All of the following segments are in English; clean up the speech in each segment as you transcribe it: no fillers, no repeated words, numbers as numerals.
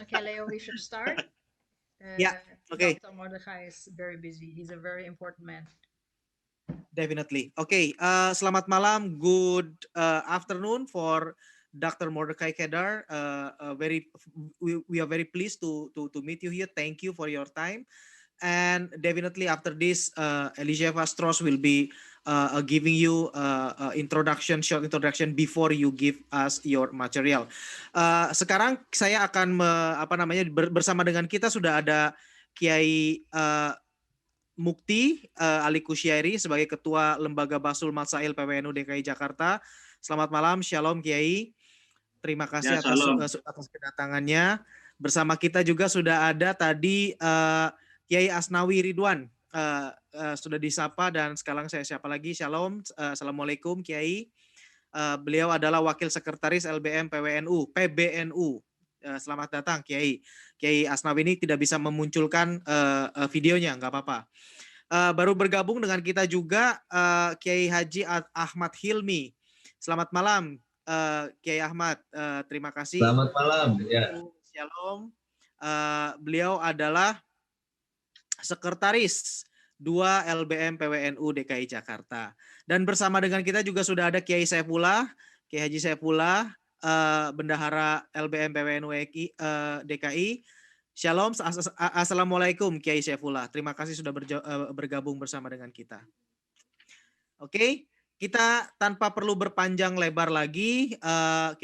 Okay, Leo, we should start. Yeah, okay, Dr. Mordechai is very busy. He's a very important man. definitely. Okay, selamat malam, good afternoon for Dr. Mordecai Kedar. We are very pleased to meet you here. Thank you for your time. And definitely after this, Elijah Vastros will be giving you short introduction before you give us your material. Sekarang saya akan bersama dengan kita sudah ada Kiai Mukti Ali Kusyairi sebagai Ketua Lembaga Basul Matsail PWNU DKI Jakarta. Selamat malam, Shalom Kiai. Terima Ya, kasih salam. atas kedatangannya. Bersama kita juga sudah ada tadi Kiai Asnawi Ridwan. Sudah disapa dan sekarang saya siapa lagi. Shalom, Assalamualaikum Kiai. Beliau adalah Wakil Sekretaris LBM PBNU. Selamat datang Kiai. Kiai Asnawi ini tidak bisa memunculkan videonya, nggak apa-apa. Baru bergabung dengan kita juga Kiai Haji Ahmad Hilmi. Selamat malam Kiai Ahmad. Terima kasih. Selamat malam. Ya. Shalom. Beliau adalah Sekretaris 2 LBM PWNU DKI Jakarta. Dan bersama dengan kita juga sudah ada Kiai Saifullah, Kiai Haji Saifullah, Bendahara LBM PWNU DKI. Shalom, Assalamualaikum Kiai Saifullah. Terima kasih sudah bergabung bersama dengan kita. Oke, kita tanpa perlu berpanjang lebar lagi,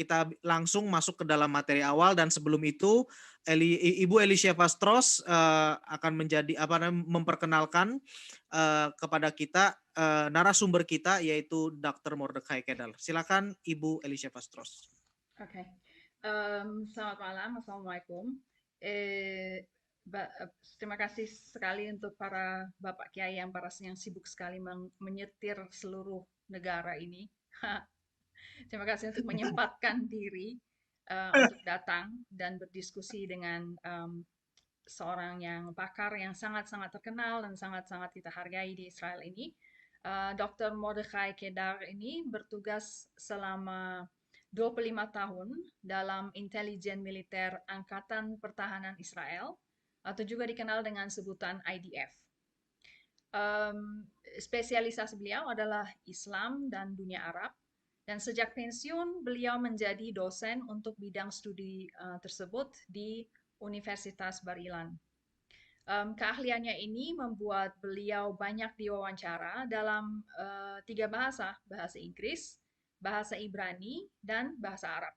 kita langsung masuk ke dalam materi awal. Dan sebelum itu, Ibu Elisha Vastros akan memperkenalkan kepada kita narasumber kita, yaitu Dr. Mordechai Kedar. Silakan Ibu Elisha Vastros. Oke. Selamat malam, Assalamualaikum. Terima kasih sekali untuk para Bapak Kiai yang sibuk sekali menyetir seluruh negara ini. Terima kasih untuk menyempatkan diri untuk datang dan berdiskusi dengan seorang yang pakar yang sangat-sangat terkenal dan sangat-sangat kita hargai di Israel ini. Dr. Mordechai Kedar ini bertugas selama 25 tahun dalam intelijen militer Angkatan Pertahanan Israel atau juga dikenal dengan sebutan IDF. Spesialisasi beliau adalah Islam dan dunia Arab. Dan sejak pensiun, beliau menjadi dosen untuk bidang studi tersebut di Universitas Bar-Ilan. Keahliannya ini membuat beliau banyak diwawancara dalam 3 bahasa, bahasa Inggris, bahasa Ibrani, dan bahasa Arab.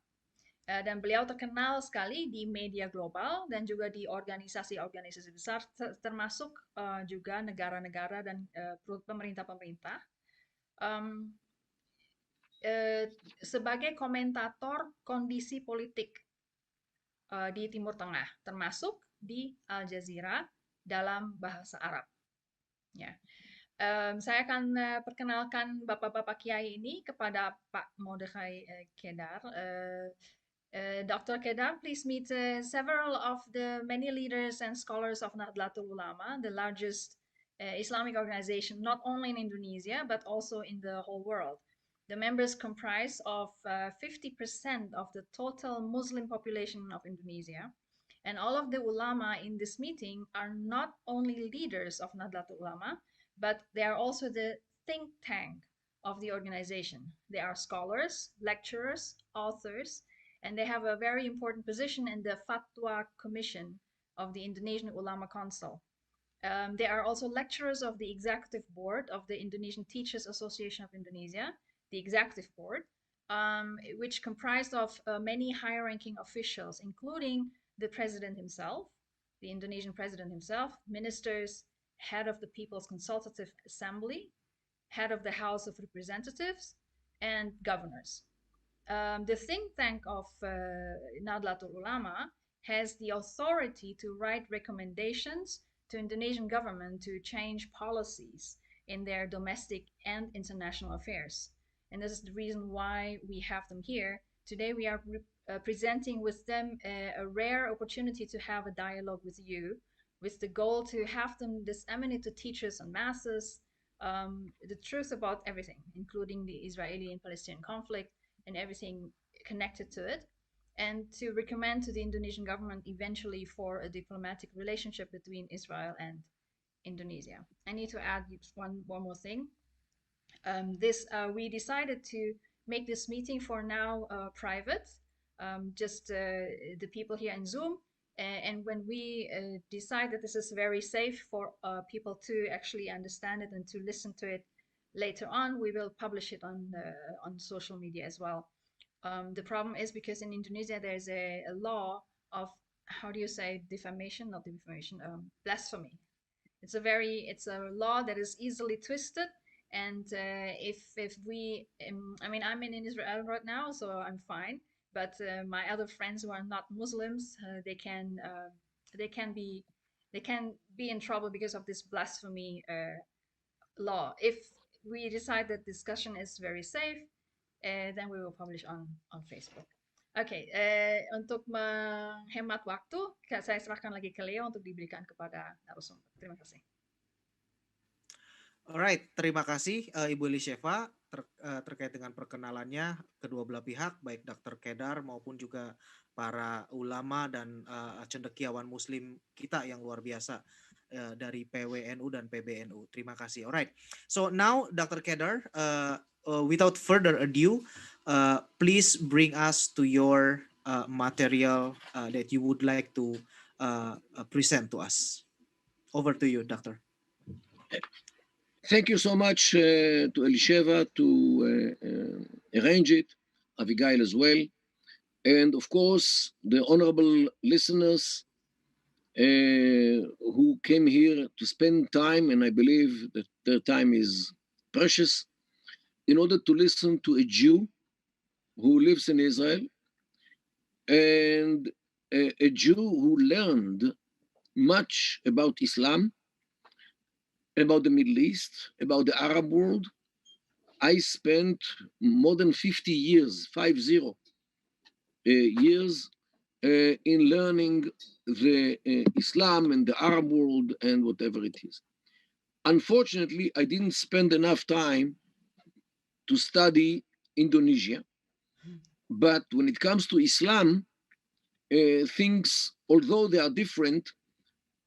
Dan beliau terkenal sekali di media global dan juga di organisasi-organisasi besar, termasuk juga negara-negara dan pemerintah-pemerintah. Sebagai komentator kondisi politik di Timur Tengah, termasuk di Al Jazeera dalam bahasa Arab. Ya. Saya akan perkenalkan Bapak-Bapak Kiai ini kepada Pak Mordechai Kedar. Dr. Kedar, please meet several of the many leaders and scholars of Nahdlatul Ulama, the largest Islamic organization not only in Indonesia but also in the whole world. The members comprise of 50% of the total Muslim population of Indonesia. And all of the ulama in this meeting are not only leaders of Nahdlatul Ulama, but they are also the think tank of the organization. They are scholars, lecturers, authors, and they have a very important position in the Fatwa Commission of the Indonesian Ulama Council. They are also lecturers of the executive board of the Indonesian Teachers Association of Indonesia, the executive board, which comprised of many high-ranking officials, including the president himself, the Indonesian president himself, ministers, head of the People's Consultative Assembly, head of the House of Representatives, and governors. The think tank of Nahdlatul Ulama has the authority to write recommendations to Indonesian government to change policies in their domestic and international affairs. And this is the reason why we have them here. Today we are presenting with them a rare opportunity to have a dialogue with you, with the goal to have them disseminate to teachers and masses the truth about everything, including the Israeli and Palestinian conflict and everything connected to it. and to recommend to the Indonesian government eventually for a diplomatic relationship between Israel and Indonesia. I need to add one more thing. We decided to make this meeting for now private, just the people here in Zoom. And when we decide that this is very safe for people to actually understand it and to listen to it later on, we will publish it on social media as well. The problem is because in Indonesia there's a law of, how do you say, defamation, not defamation, blasphemy. It's a law that is easily twisted, and if we I mean, I'm in Israel right now, so I'm fine, but my other friends who are not Muslims, they can be they can be in trouble because of this blasphemy law. If we decide that discussion is very safe, then we will publish on Facebook. Oke, untuk menghemat waktu, saya serahkan lagi ke Leo untuk diberikan kepada narasumber. Terima kasih. Alright, terima kasih Ibu Elisheva terkait dengan perkenalannya kedua belah pihak, baik Dr. Kedar maupun juga para ulama dan cendekiawan Muslim kita yang luar biasa dari PWNU dan PBNU. Terima kasih. Alright, so now Dr. Kedar, without further ado, please bring us to your material that you would like to present to us. Over to you, Doctor. Thank you so much to Elisheva to arrange it, Abigail as well, and of course the honorable listeners who came here to spend time, and I believe that their time is precious, in order to listen to a Jew who lives in Israel, and a Jew who learned much about Islam, about the Middle East, about the Arab world. I spent more than 50 years, 50 years, in learning the Islam and the Arab world and whatever it is. Unfortunately, I didn't spend enough time to study Indonesia. But when it comes to Islam, things, although they are different,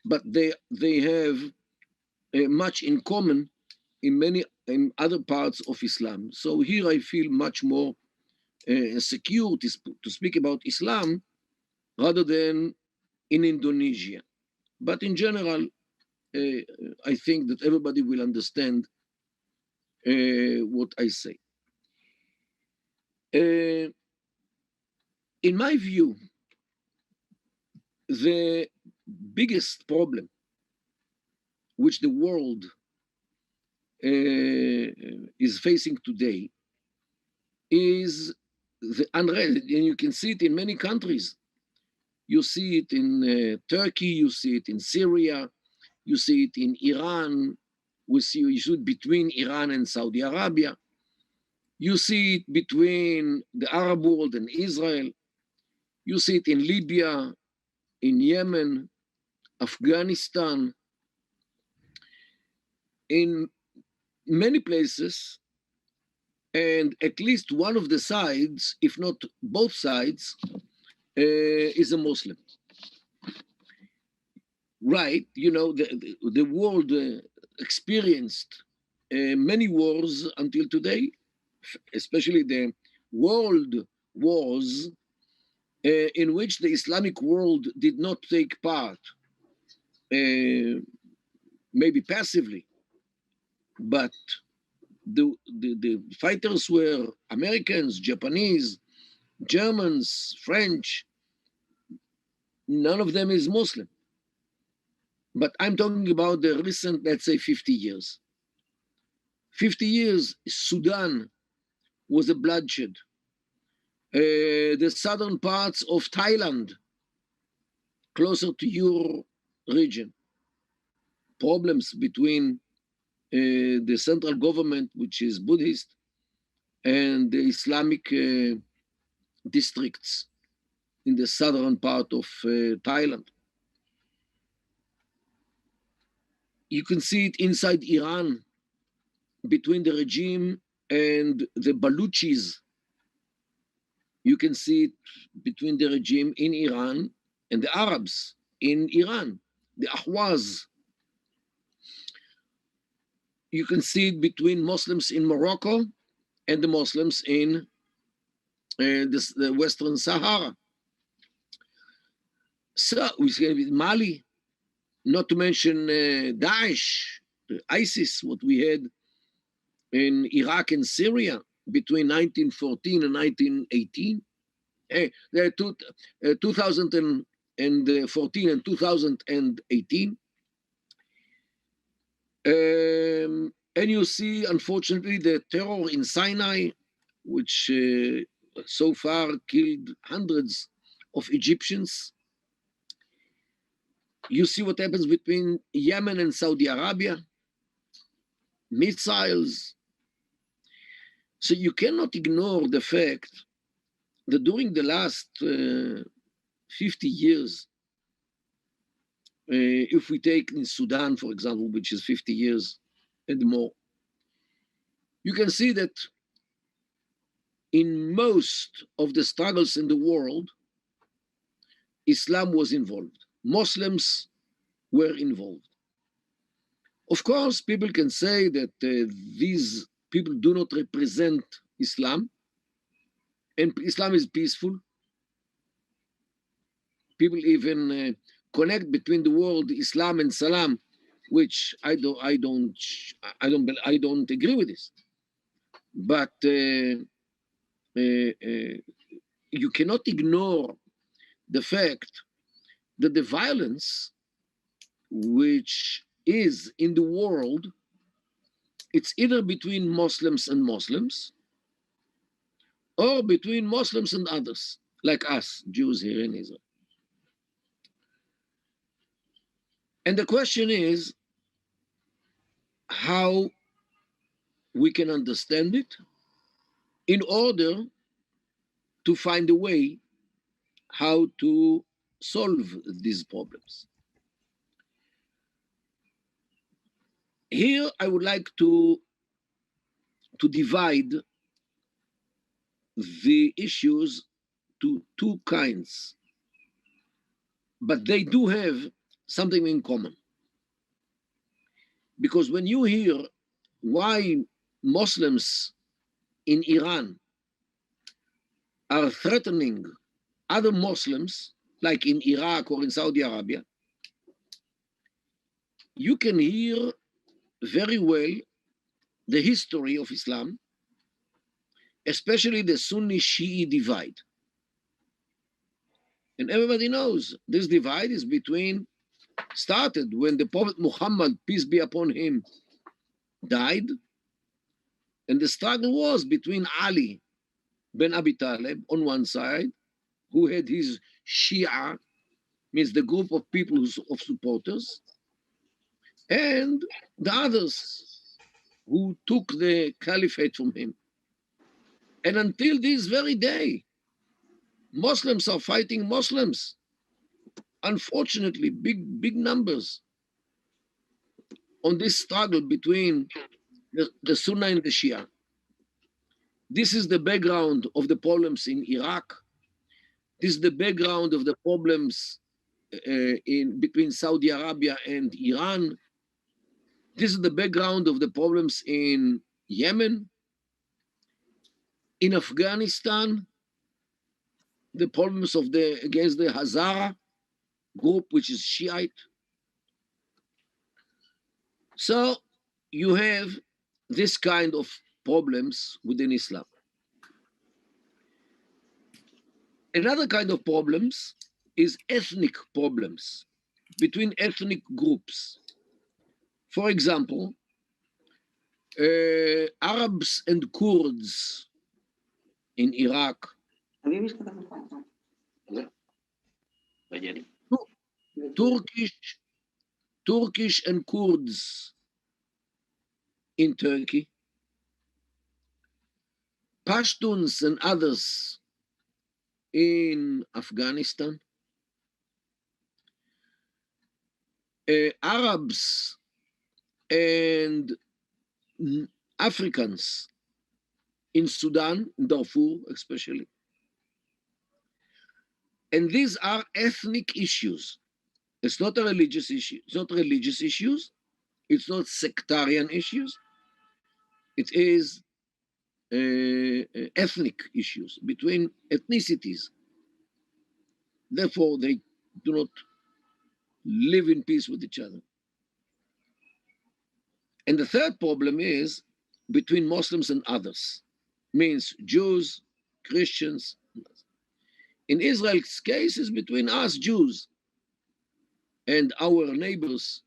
but they have much in common in other parts of Islam. So here I feel much more secure to speak about Islam rather than in Indonesia. But in general, I think that everybody will understand what I say. In my view, the biggest problem which the world is facing today is the unrest, and you can see it in many countries. You see it in Turkey, you see it in Syria, you see it in Iran, you see it between Iran and Saudi Arabia, you see it between the Arab world and Israel, you see it in Libya, in Yemen, Afghanistan, in many places, and at least one of the sides, if not both sides, is a Muslim. Right, you know, the world experienced many wars until today, especially the world wars in which the Islamic world did not take part, maybe passively, but the fighters were Americans, Japanese, Germans, French. None of them is Muslim. But I'm talking about the recent, let's say, 50 years. 50 years, Sudan was a bloodshed. The southern parts of Thailand, closer to your region, problems between the central government, which is Buddhist, and the Islamic districts in the southern part of Thailand. You can see it inside Iran, between the regime and the Baluchis. You can see it between the regime in Iran and the Arabs in Iran, the Ahwaz. You can see it between Muslims in Morocco and the Muslims in the Western Sahara. So we see it with Mali, not to mention Daesh, ISIS, what we had in Iraq and Syria between 1914 and 1918. 2014 and 2018. And you see, unfortunately, the terror in Sinai, which so far killed hundreds of Egyptians. You see what happens between Yemen and Saudi Arabia, missiles. So you cannot ignore the fact that during the last 50 years, if we take in Sudan, for example, which is 50 years and more, you can see that in most of the struggles in the world, Islam was involved. Muslims were involved. Of course, people can say that these people do not represent Islam, and Islam is peaceful. People even connect between the word Islam and Salam, which I don't agree with this. But you cannot ignore the fact that the violence which is in the world, it's either between Muslims and Muslims or between Muslims and others, like us, Jews here in Israel. And the question is how we can understand it in order to find a way how to solve these problems. Here, I would like to divide the issues to two kinds, but they do have something in common. Because when you hear why Muslims in Iran are threatening other Muslims, like in Iraq or in Saudi Arabia, you can hear very well the history of Islam, especially the Sunni-Shi'i divide. And everybody knows this divide is started when the Prophet Muhammad, peace be upon him, died. And the struggle was between Ali bin Abi Talib on one side, who had his Shia, means the group of people of supporters, and the others who took the caliphate from him. And until this very day, Muslims are fighting Muslims. Unfortunately, big numbers on this struggle between the Sunni and the Shia. This is the background of the problems in Iraq. This is the background of the problems between Saudi Arabia and Iran. This is the background of the problems in Yemen, in Afghanistan, the problems against the Hazara group, which is Shiite. So you have this kind of problems within Islam. Another kind of problems is ethnic problems between ethnic groups. For example, Arabs and Kurds in Iraq. Turkish and Kurds in Turkey. Pashtuns and others in Afghanistan. Arabs and Africans in Sudan, in Darfur especially. And these are ethnic issues. It's not a religious issue. It's not religious issues. It's not sectarian issues. It is ethnic issues between ethnicities. Therefore, they do not live in peace with each other. And the third problem is between Muslims and others, means Jews, Christians. In Israel's case, is between us Jews and our neighbors,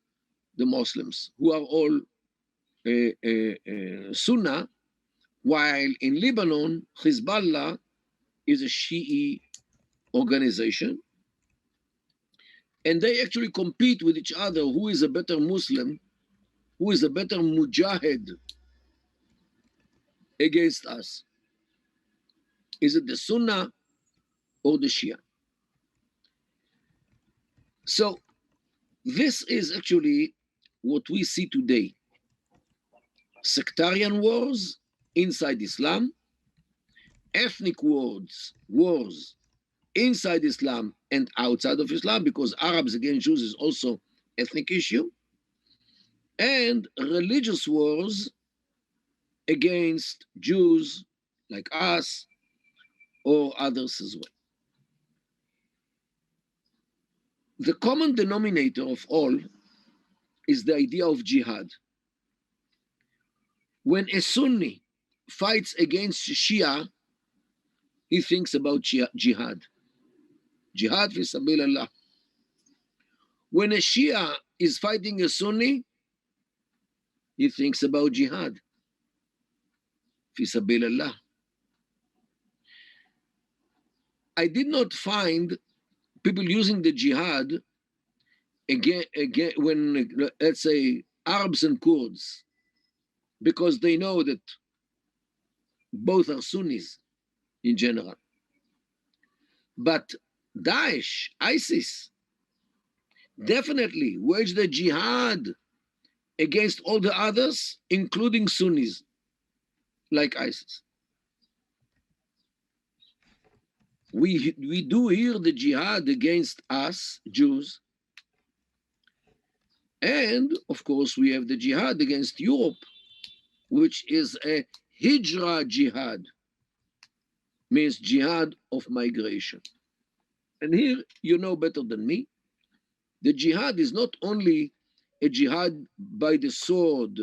the Muslims, who are all Sunnah, while in Lebanon, Hezbollah is a Shi'i organization, and they actually compete with each other. Who is a better Muslim? Who is a better Mujahid against us? Is it the Sunnah or the Shia? So this is actually what we see today. Sectarian wars inside Islam, ethnic wars inside Islam and outside of Islam, because Arabs against Jews is also ethnic issue, and religious wars against Jews like us or others as well. The common denominator of all is the idea of jihad. When a Sunni fights against Shia, he thinks about jihad. Jihad fi sabilillah. When a Shia is fighting a Sunni, he thinks about jihad fi sabilillah. I did not find people using the jihad again when, let's say, Arabs and Kurds, because they know that both are Sunnis in general. But Daesh, ISIS, definitely wage the jihad against all the others, including Sunnis, like ISIS. We do hear the jihad against us, Jews, and of course we have the jihad against Europe, which is a hijra jihad, means jihad of migration. And here, you know better than me, the jihad is not only a jihad by the sword,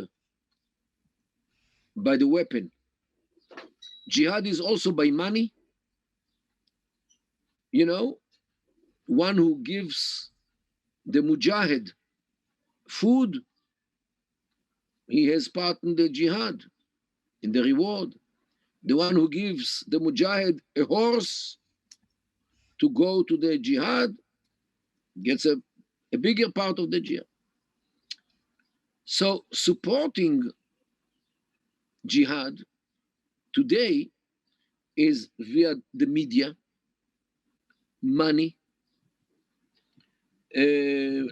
by the weapon. Jihad is also by money. You know, one who gives the mujahid food, he has part in the jihad, in the reward. The one who gives the mujahid a horse to go to the jihad gets a bigger part of the jihad. So supporting jihad today is via the media, money,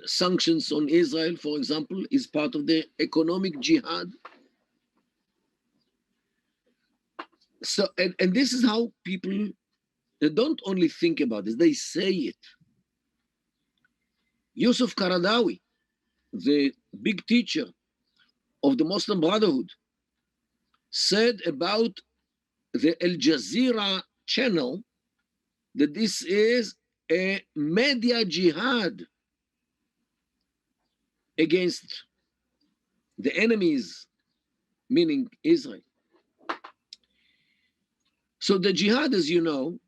sanctions on Israel, for example, is part of the economic jihad. So, and this is how people, they don't only think about this, they say it. Yusuf Qaradawi, the big teacher of the Muslim Brotherhood, said about the Al Jazeera channel that this is a media jihad against the enemies, meaning Israel. So the jihad, as you know,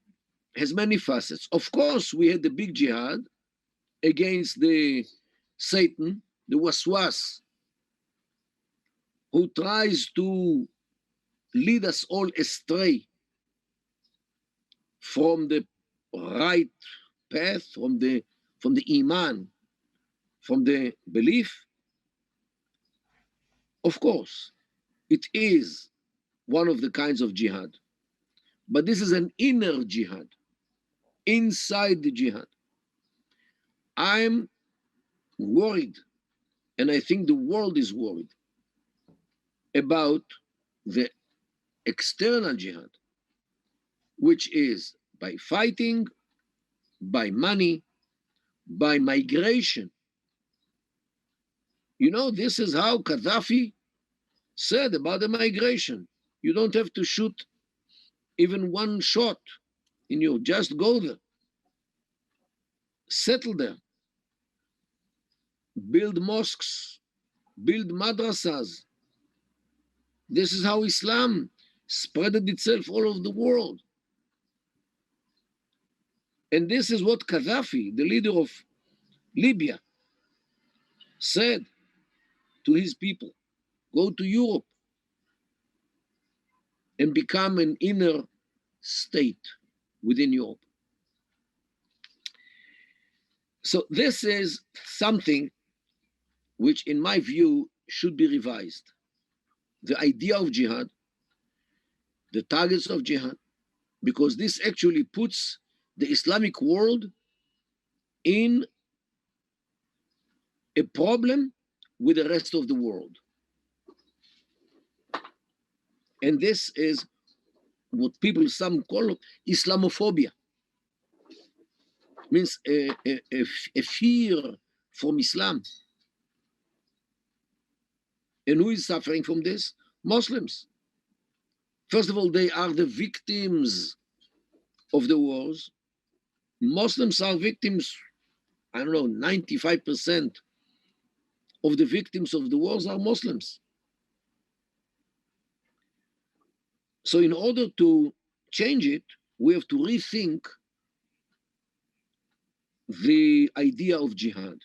has many facets. Of course, we had the big jihad against the Satan, the waswas, who tries to lead us all astray from the right path, from the iman, from the belief. Of course, it is one of the kinds of jihad, but this is an inner jihad, inside the jihad. I'm worried, and I think the world is worried about the external jihad, which is by fighting, by money, by migration. You know, this is how Gaddafi said about the migration. You don't have to shoot even one shot in you, just go there, settle there, build mosques, build madrasas. This is how Islam spreaded itself all over the world. And this is what Gaddafi, the leader of Libya, said to his people: go to Europe and become an inner state within Europe. So this is something which, in my view, should be revised. The idea of jihad, the targets of jihad, because this actually puts the Islamic world in a problem with the rest of the world. And this is what some call Islamophobia. Means a fear from Islam. And who is suffering from this? Muslims. First of all, they are the victims of the wars. Muslims are victims, 95% of the victims of the wars are Muslims. So in order to change it, we have to rethink the idea of jihad.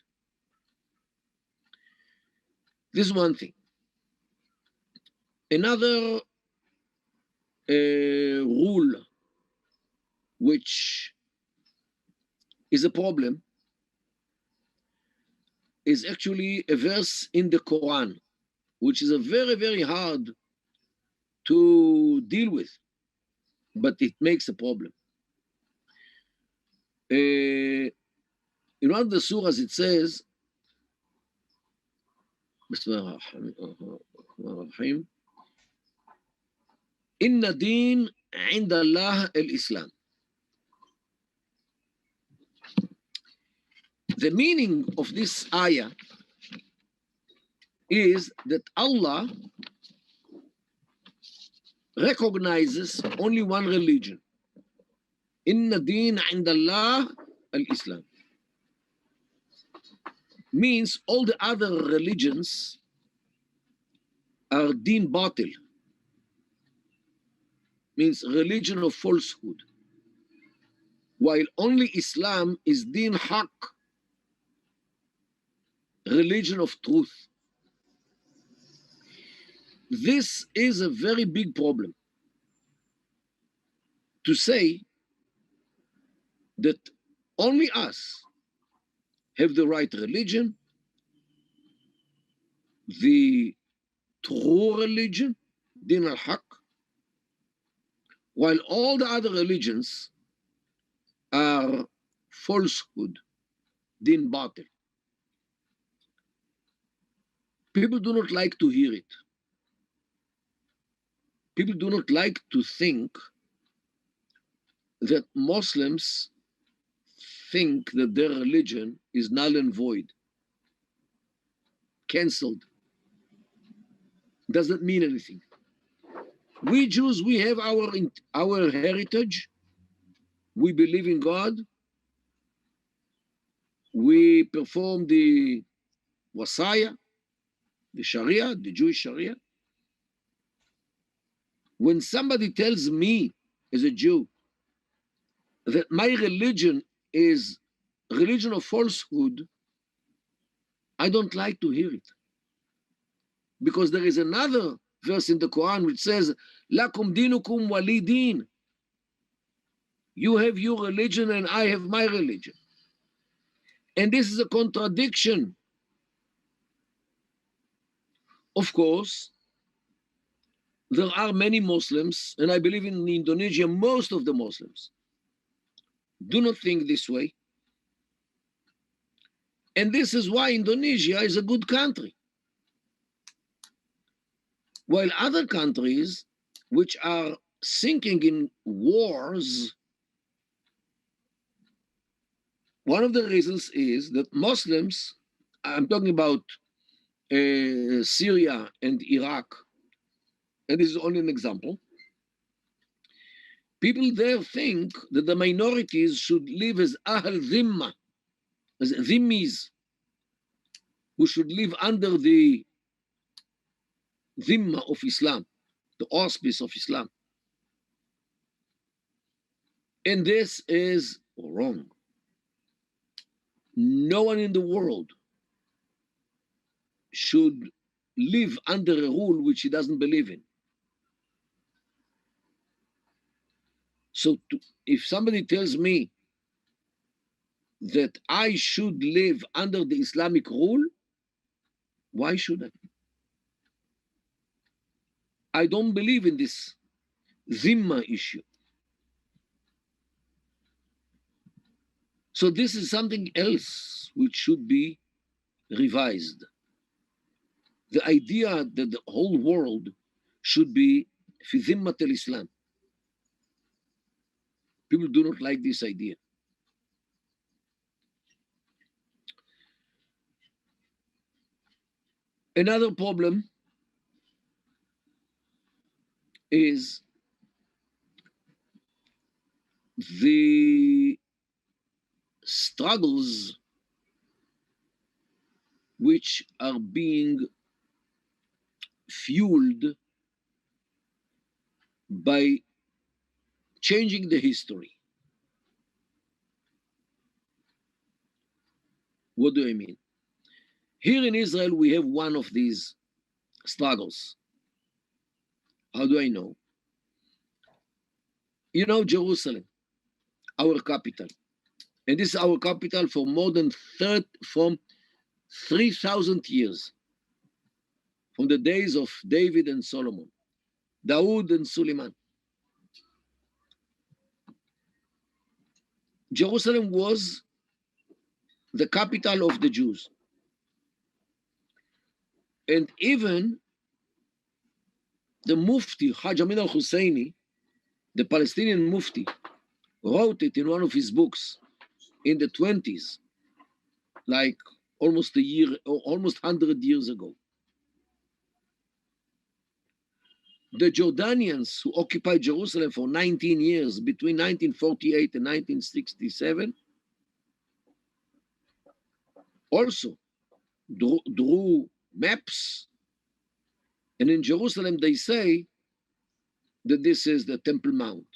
This is one thing. Another rule which is a problem is actually a verse in the Quran, which is a very, very hard to deal with, but it makes a problem. In one of the surahs, it says, Inna deen inda Allah al-Islam. The meaning of this ayah is that Allah recognizes only one religion. Inna deen inda Allah al-Islam. Means all the other religions are deen batil. Means religion of falsehood. While only Islam is deen haq, religion of truth. This is a very big problem. To say that only us have the right religion, the true religion, din al-haq, while all the other religions are falsehood, din batil. People do not like to hear it. People do not like to think that Muslims think that their religion is null and void, cancelled, doesn't mean anything. We Jews, we have our heritage. We believe in God. We perform the wasaya, the Sharia, the Jewish Sharia. When somebody tells me as a Jew that my religion is religion of falsehood, I don't like to hear it. Because there is another verse in the Quran which says, Lakum dinukum wali din. You have your religion and I have my religion. And this is a contradiction. Of course, there are many Muslims, and I believe in Indonesia, most of the Muslims do not think this way. And this is why Indonesia is a good country. While other countries, which are sinking in wars, one of the reasons is that Muslims, I'm talking about Syria and Iraq, and this is only an example. People there think that the minorities should live as Ahl Dhimma, as Dhimmis, who should live under the Dhimma of Islam, the auspice of Islam. And this is wrong. No one in the world should live under a rule which he doesn't believe in. So if somebody tells me that I should live under the Islamic rule, why should I? I don't believe in this Zimma issue. So this is something else which should be revised. The idea that the whole world should be fi Zimmat al-Islam. People do not like this idea. Another problem is the struggles which are being fueled by changing the history. What do I mean? Here in Israel, we have one of these struggles. How do I know? You know, Jerusalem, our capital. And this is our capital for more than 3,000 years. From the days of David and Solomon, Dawood and Suleiman. Jerusalem was the capital of the Jews. And even the Mufti, Haj Amin al-Husseini, the Palestinian Mufti, wrote it in one of his books in the 20s, like almost 100 years ago. The Jordanians who occupied Jerusalem for 19 years, between 1948 and 1967, also drew maps. And in Jerusalem, they say that this is the Temple Mount,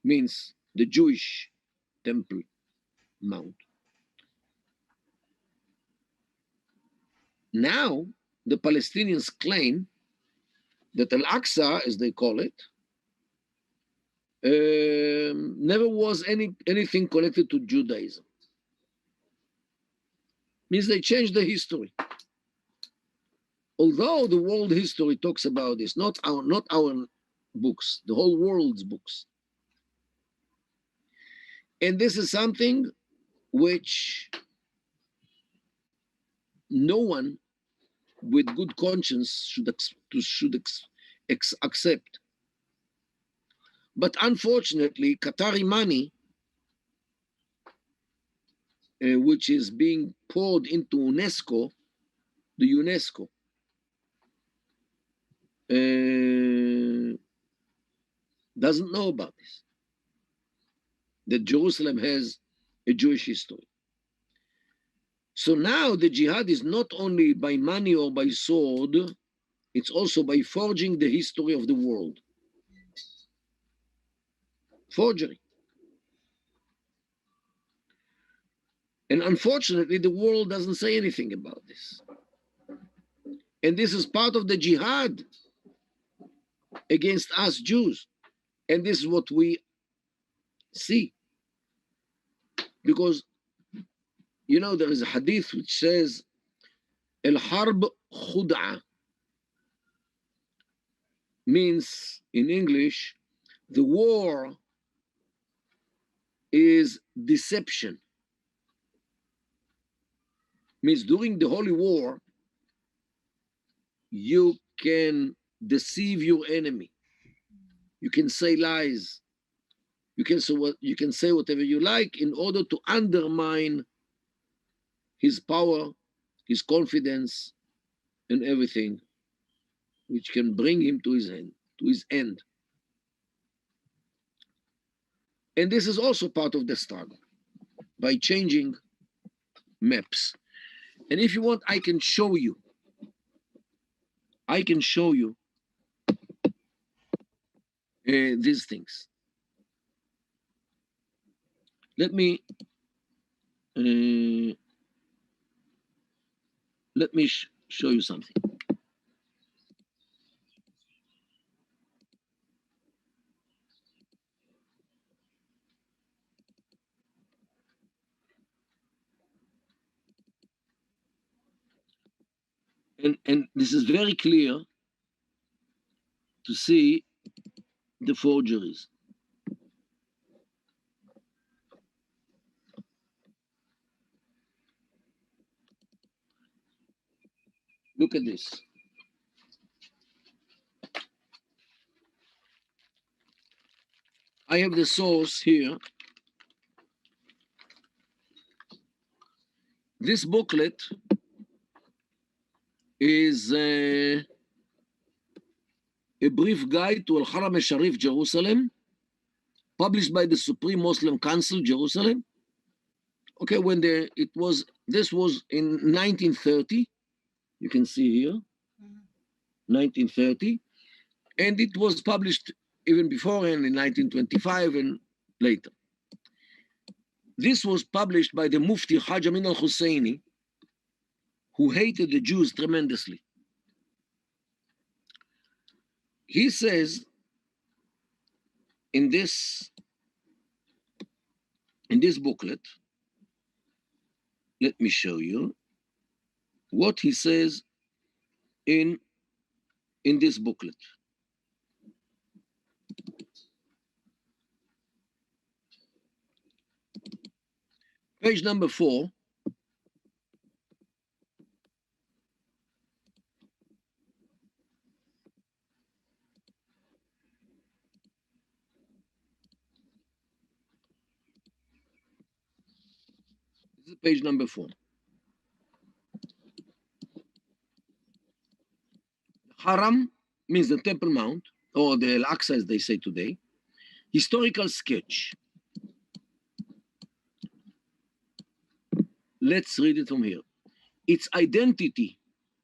means the Jewish Temple Mount. Now, the Palestinians claim that Al-Aqsa, as they call it, never was anything connected to Judaism. Means they changed the history. Although the world history talks about this, not our books, the whole world's books. And this is something which no one with good conscience should accept. But unfortunately, Qatari money, which is being poured into UNESCO, the UNESCO, doesn't know about this, that Jerusalem has a Jewish history. So now the jihad is not only by money or by sword, it's also by forging the history of the world. Forgery. And unfortunately, the world doesn't say anything about this. And this is part of the jihad against us Jews. And this is what we see. Because, you know, there is a hadith which says, Al-Harb Khud'a, means in English, the war is deception. Means during the Holy War, you can deceive your enemy. You can say lies. You can say whatever you like in order to undermine his power, his confidence, and everything, which can bring him to his end. And this is also part of the struggle by changing maps. And if you want, I can show you. These things. Let me show you something. And this is very clear to see the forgeries. Look at this. I have the source here. This booklet is a brief guide to Al-Haram al-Sharif, Jerusalem, published by the Supreme Muslim Council, Jerusalem. Okay, this was in 1930. You can see here, 1930. And it was published even beforehand in 1925 and later. This was published by the Mufti Haj Amin al-Husseini, who hated the Jews tremendously. He says in this booklet, let me show you what he says in this booklet. Page number 4. This is page number 4. Haram means the Temple Mount, or the Al-Aqsa as they say today. Historical sketch. Let's read it from here. Its identity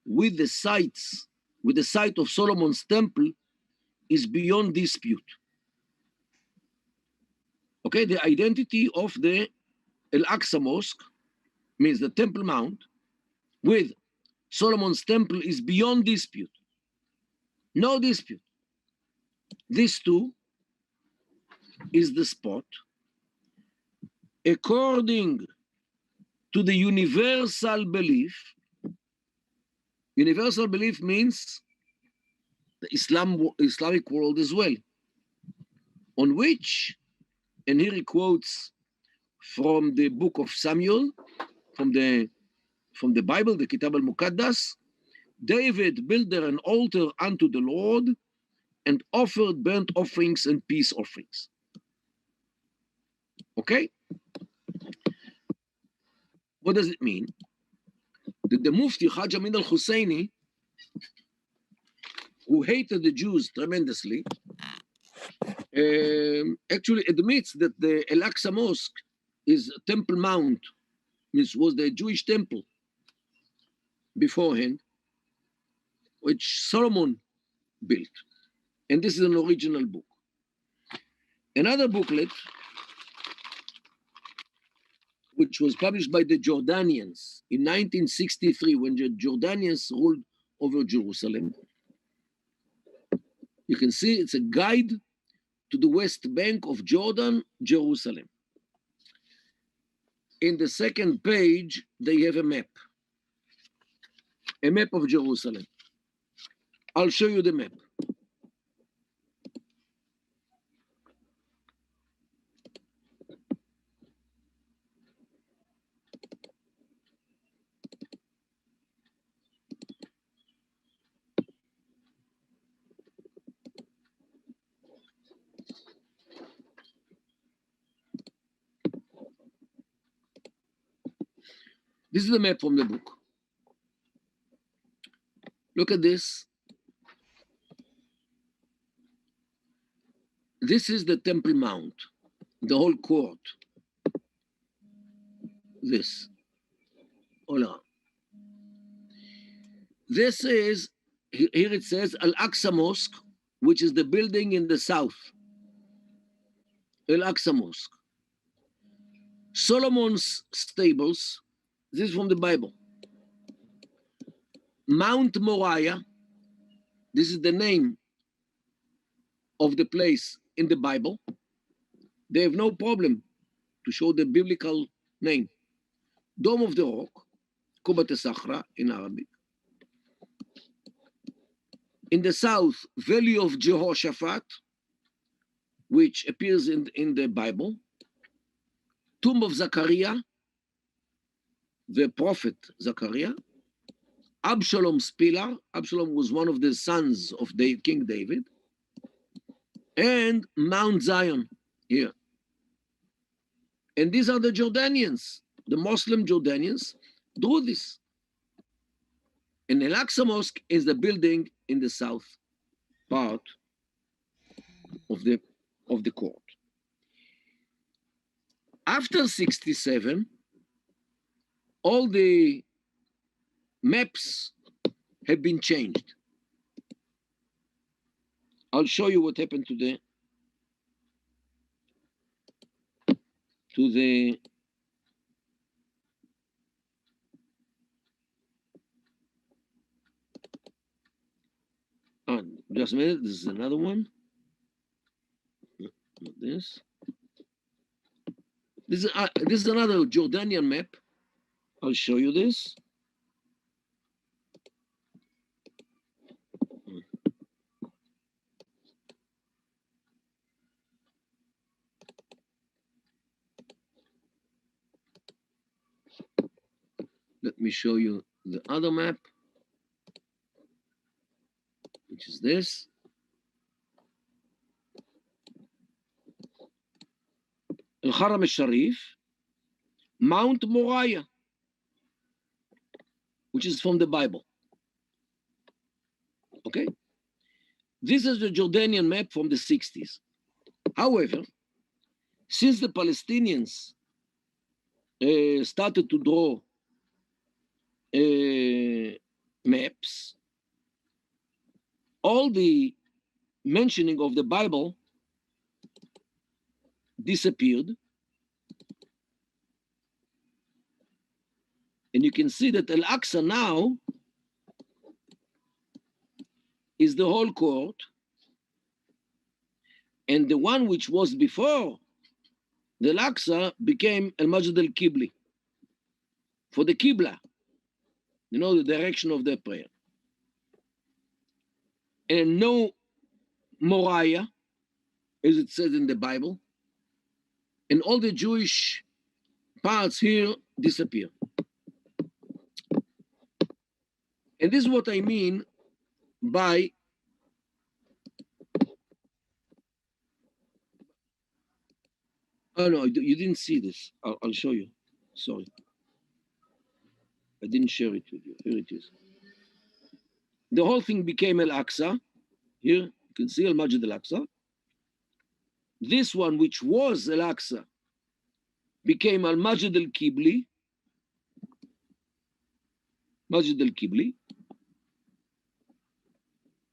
with the site of Solomon's temple is beyond dispute. Okay, the identity of the Al-Aqsa Mosque, means the Temple Mount, with Solomon's temple is beyond dispute. No dispute. This too is the spot, according to the universal belief. Universal belief means the Islamic world as well, on which, and here he quotes from the book of Samuel, from the Bible, the Kitab al-Muqaddas, David built there an altar unto the Lord and offered burnt offerings and peace offerings. Okay? What does it mean? The Mufti Haj Amin al-Husseini, who hated the Jews tremendously, actually admits that the Al-Aqsa Mosque is Temple Mount, was the Jewish temple beforehand, which Solomon built. And this is an original book. Another booklet, which was published by the Jordanians in 1963, when the Jordanians ruled over Jerusalem. You can see it's a guide to the West Bank of Jordan, Jerusalem. In the second page, they have a map of Jerusalem. I'll show you the map. This is the map from the book. Look at this. This is the Temple Mount, the whole court. This. Hola. This is, here it says Al-Aqsa Mosque, which is the building in the south. Al-Aqsa Mosque. Solomon's stables, this is from the Bible. Mount Moriah, this is the name of the place in the Bible. They have no problem to show the biblical name. Dome of the Rock, Kubat al-Sakhra in Arabic. In the south, Valley of Jehoshaphat, which appears in the Bible. Tomb of Zachariah, the prophet Zachariah. Absalom's pillar. Absalom was one of the sons of King David. And Mount Zion here. And these are the Jordanians, the Muslim Jordanians drew this. And Al-Aqsa Mosque is the building in the south part of the court. After 67, all the maps have been changed. I'll show you what happened to the just a minute, this is another one. This is another Jordanian map. I'll show you this. Let me show you the other map, which is this. Al-Haram al-Sharif, Mount Moriah, which is from the Bible. Okay? This is the Jordanian map from the 60s. However, since the Palestinians started to draw maps, all the mentioning of the Bible disappeared. And you can see that Al-Aqsa now is the whole court. And the one which was before the Al-Aqsa became Al-Majd al-Qibli for the Qibla, you know, the direction of the prayer. And no Moriah, as it says in the Bible, and all the Jewish parts here disappear. And this is what I mean by oh no, you didn't see this. I'll show you. Sorry. I didn't share it with you. Here it is. The whole thing became Al-Aqsa. Here, you can see Al-Majd al-Aqsa. This one, which was Al-Aqsa, became Al-Majd al-Qibli. Majd al-Qibli.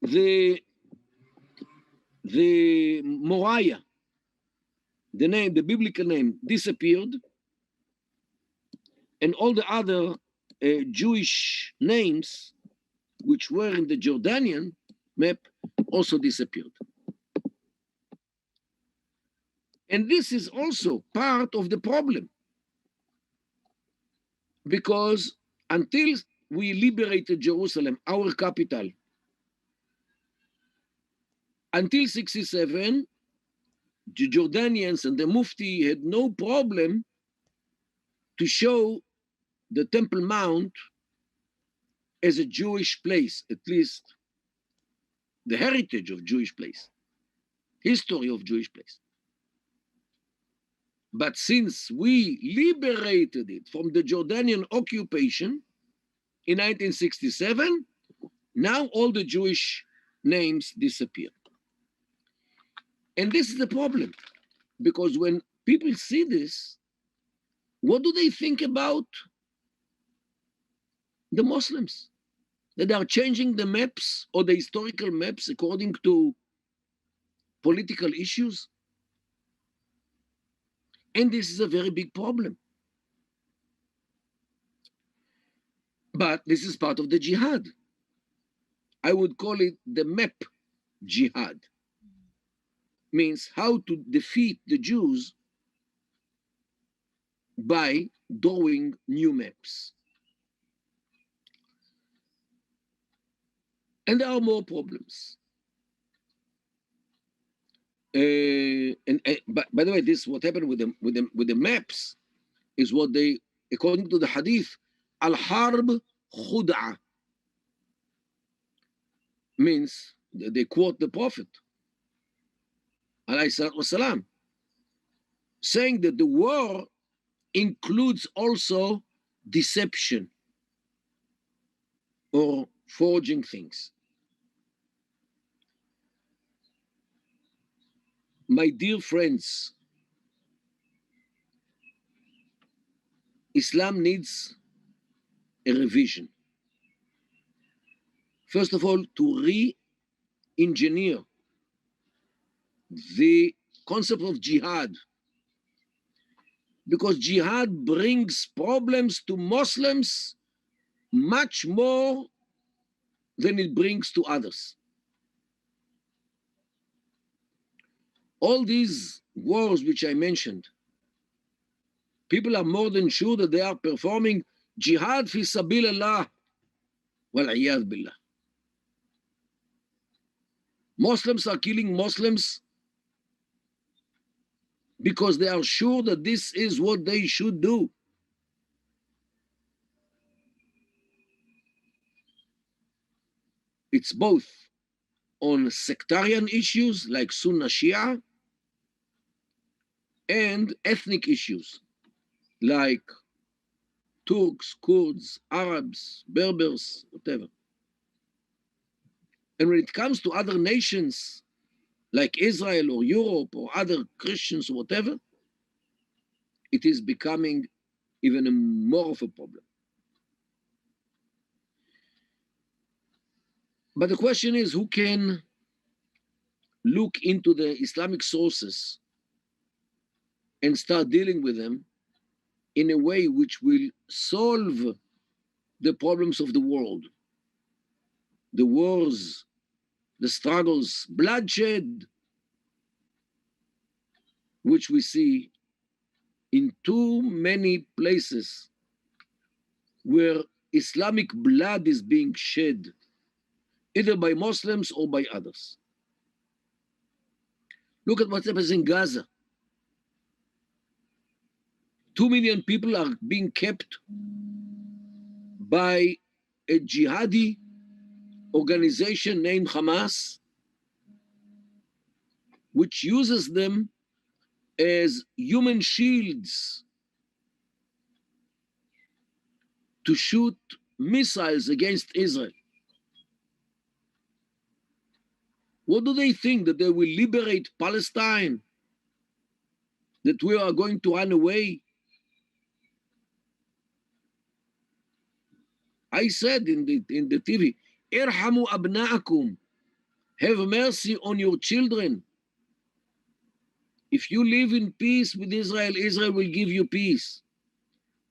The Moriah, the name, the biblical name, disappeared. And all the other Jewish names, which were in the Jordanian map, also disappeared. And this is also part of the problem, because until we liberated Jerusalem, our capital, until 67, the Jordanians and the Mufti had no problem to show the Temple Mount as a Jewish place, at least the heritage of Jewish place, history of Jewish place. But since we liberated it from the Jordanian occupation in 1967, now all the Jewish names disappear. And this is the problem, because when people see this, what do they think about the Muslims? That they are changing the maps or the historical maps according to political issues? And this is a very big problem. But this is part of the jihad. I would call it the map jihad. Means how to defeat the Jews by drawing new maps. And there are more problems. But by the way, this what happened with the maps is what they, according to the hadith, al-harb khud'a, means they quote the Prophet alayhi salatu wasalam, saying that the war includes also deception or forging things. My dear friends, Islam needs a revision. First of all, to re-engineer the concept of jihad, because jihad brings problems to Muslims much more than it brings to others. All these wars which I mentioned, people are more than sure that they are performing jihad fi sabilillah, wal-iyadh billah. Muslims are killing Muslims because they are sure that this is what they should do. It's both on sectarian issues like Sunna Shia and ethnic issues like Turks, Kurds, Arabs, Berbers, whatever. And when it comes to other nations like Israel or Europe or other Christians or whatever, it is becoming even more of a problem. But the question is, who can look into the Islamic sources and start dealing with them in a way which will solve the problems of the world, the wars, the struggles, bloodshed, which we see in too many places where Islamic blood is being shed, either by Muslims or by others. Look at what happens in Gaza. 2 million people are being kept by a jihadi organization named Hamas, which uses them as human shields to shoot missiles against Israel. What do they think? That they will liberate Palestine? That we are going to run away? I said in the TV, Irhamu abna'akum, have mercy on your children. If you live in peace with Israel, Israel will give you peace.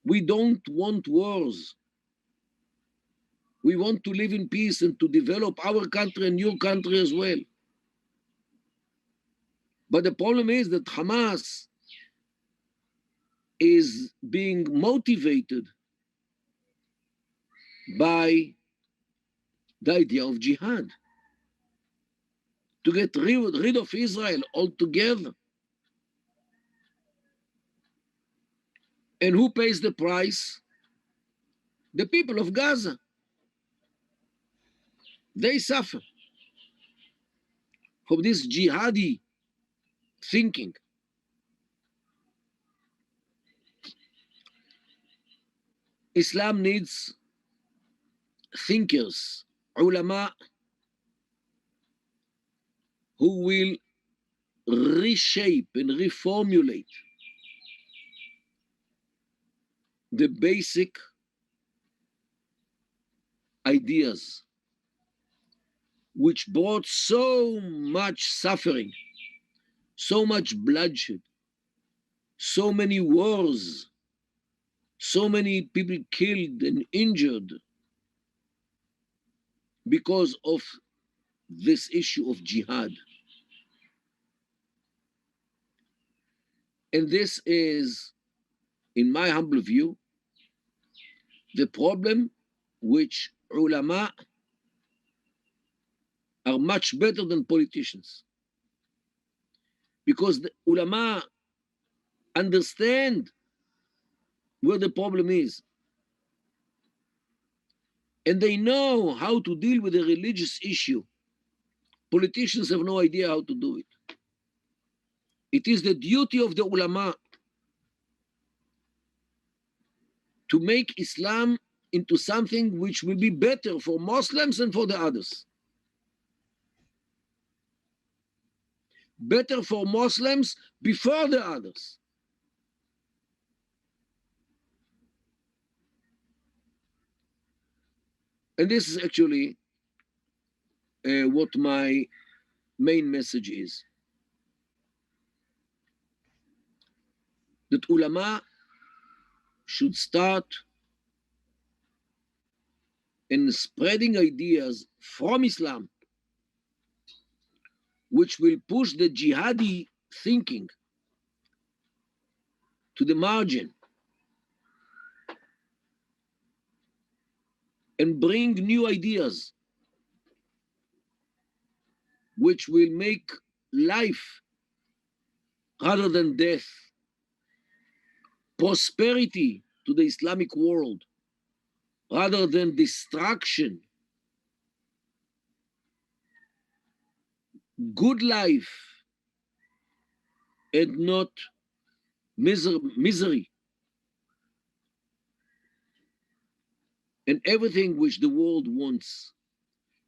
We don't want wars. We want to live in peace and to develop our country and your country as well. But the problem is that Hamas is being motivated by the idea of jihad, to get rid of Israel altogether. And who pays the price? The people of Gaza. They suffer from this jihadi thinking. Islam needs thinkers, ulama, who will reshape and reformulate the basic ideas which brought so much suffering, so much bloodshed, so many wars, so many people killed and injured because of this issue of jihad. And this is, in my humble view, the problem which ulama are much better than politicians. Because the ulama understand where the problem is. And they know how to deal with a religious issue. Politicians have no idea how to do it. It is the duty of the ulama to make Islam into something which will be better for Muslims and for the others. Better for Muslims before the others. And this is actually what my main message is. That ulama should start in spreading ideas from Islam which will push the jihadi thinking to the margin and bring new ideas which will make life rather than death, prosperity to the Islamic world rather than destruction, good life and not misery, and everything which the world wants,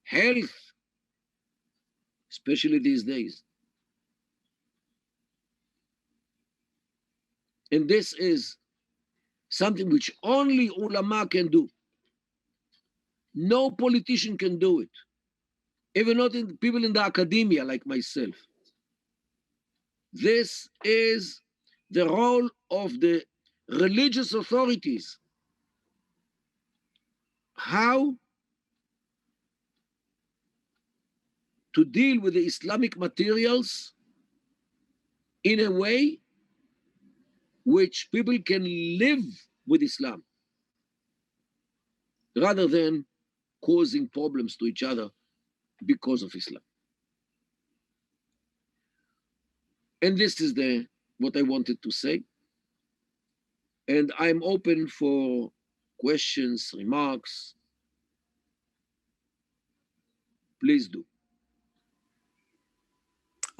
health, especially these days. And this is something which only ulama can do. No politician can do it, even not people in the academia like myself. This is the role of the religious authorities. How to deal with the Islamic materials in a way which people can live with Islam rather than causing problems to each other because of Islam. And this is what I wanted to say. And I'm open for questions, remarks. Please do.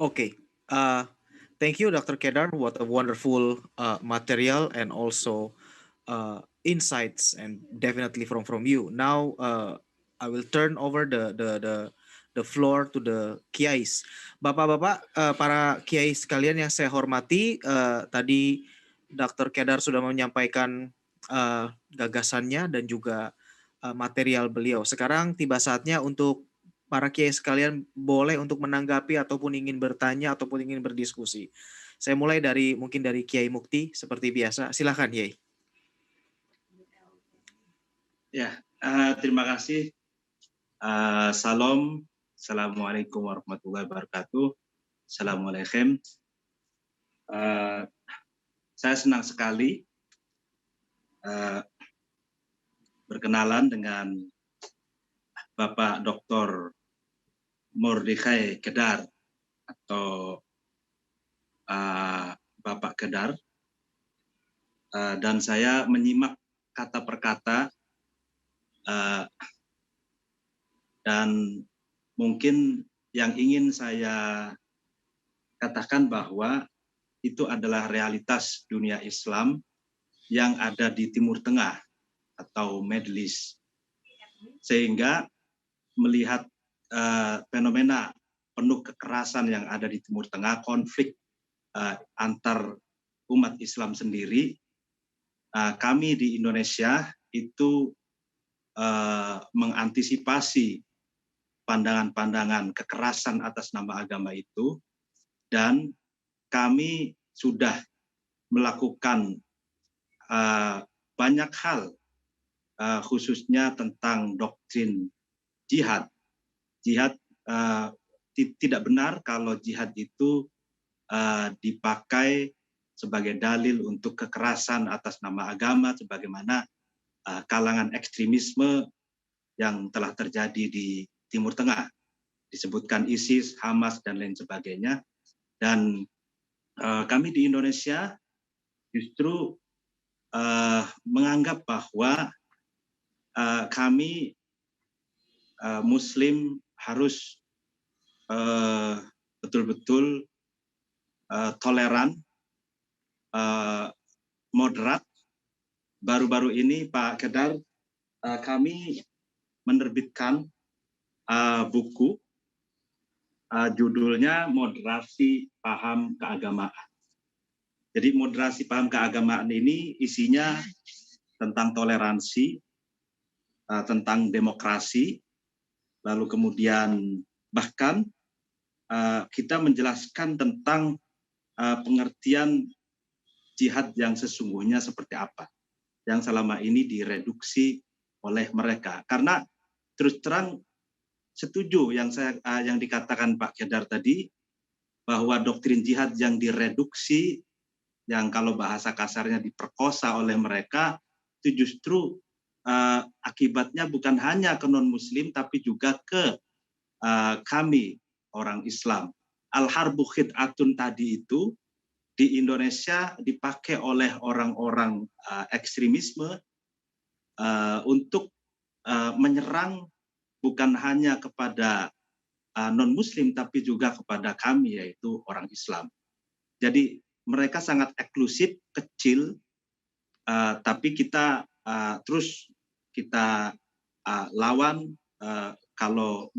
Okay. Thank you, Dr. Kedar. What a wonderful material and also insights, and definitely from you. Now, I will turn over the floor to the kiais. Bapak-bapak, para kiai sekalian yang saya hormati, tadi Dr. Kedar sudah menyampaikan gagasannya dan juga material beliau. Sekarang tiba saatnya untuk para kiai sekalian boleh untuk menanggapi ataupun ingin bertanya ataupun ingin berdiskusi. Saya mulai mungkin dari Kiai Mukti seperti biasa. Silakan, Kiai. Ya, terima kasih. Salam, assalamualaikum warahmatullahi wabarakatuh. Assalamualaikum. Saya senang sekali berkenalan dengan Bapak Dr. Mordechai Kedar atau Bapak Kedar, dan saya menyimak kata per kata, dan mungkin yang ingin saya katakan bahwa itu adalah realitas dunia Islam yang ada di Timur Tengah, atau Middle East. Sehingga melihat fenomena penuh kekerasan yang ada di Timur Tengah, konflik antar umat Islam sendiri, kami di Indonesia itu mengantisipasi pandangan-pandangan kekerasan atas nama agama itu, dan kami sudah melakukan banyak hal, khususnya tentang doktrin jihad. Jihad tidak benar kalau jihad itu dipakai sebagai dalil untuk kekerasan atas nama agama, sebagaimana kalangan ekstremisme yang telah terjadi di Timur Tengah. Disebutkan ISIS, Hamas, dan lain sebagainya. Dan kami di Indonesia justru menganggap bahwa kami Muslim harus betul-betul toleran, moderat. Baru-baru ini Pak Kedar, kami menerbitkan buku judulnya Moderasi Paham Keagamaan. Jadi moderasi paham keagamaan ini isinya tentang toleransi, tentang demokrasi, lalu kemudian bahkan kita menjelaskan tentang pengertian jihad yang sesungguhnya seperti apa, yang selama ini direduksi oleh mereka. Karena terus terang setuju yang dikatakan Pak Kedar tadi, bahwa doktrin jihad yang direduksi, yang kalau bahasa kasarnya diperkosa oleh mereka, itu justru akibatnya bukan hanya ke non-Muslim, tapi juga ke kami orang Islam. Al-harbu khid'atun tadi itu di Indonesia dipakai oleh orang-orang ekstremisme untuk menyerang bukan hanya kepada non-Muslim, tapi juga kepada kami, yaitu orang Islam. Jadi mereka sangat eksklusif, kecil, tapi kita terus kita lawan kalau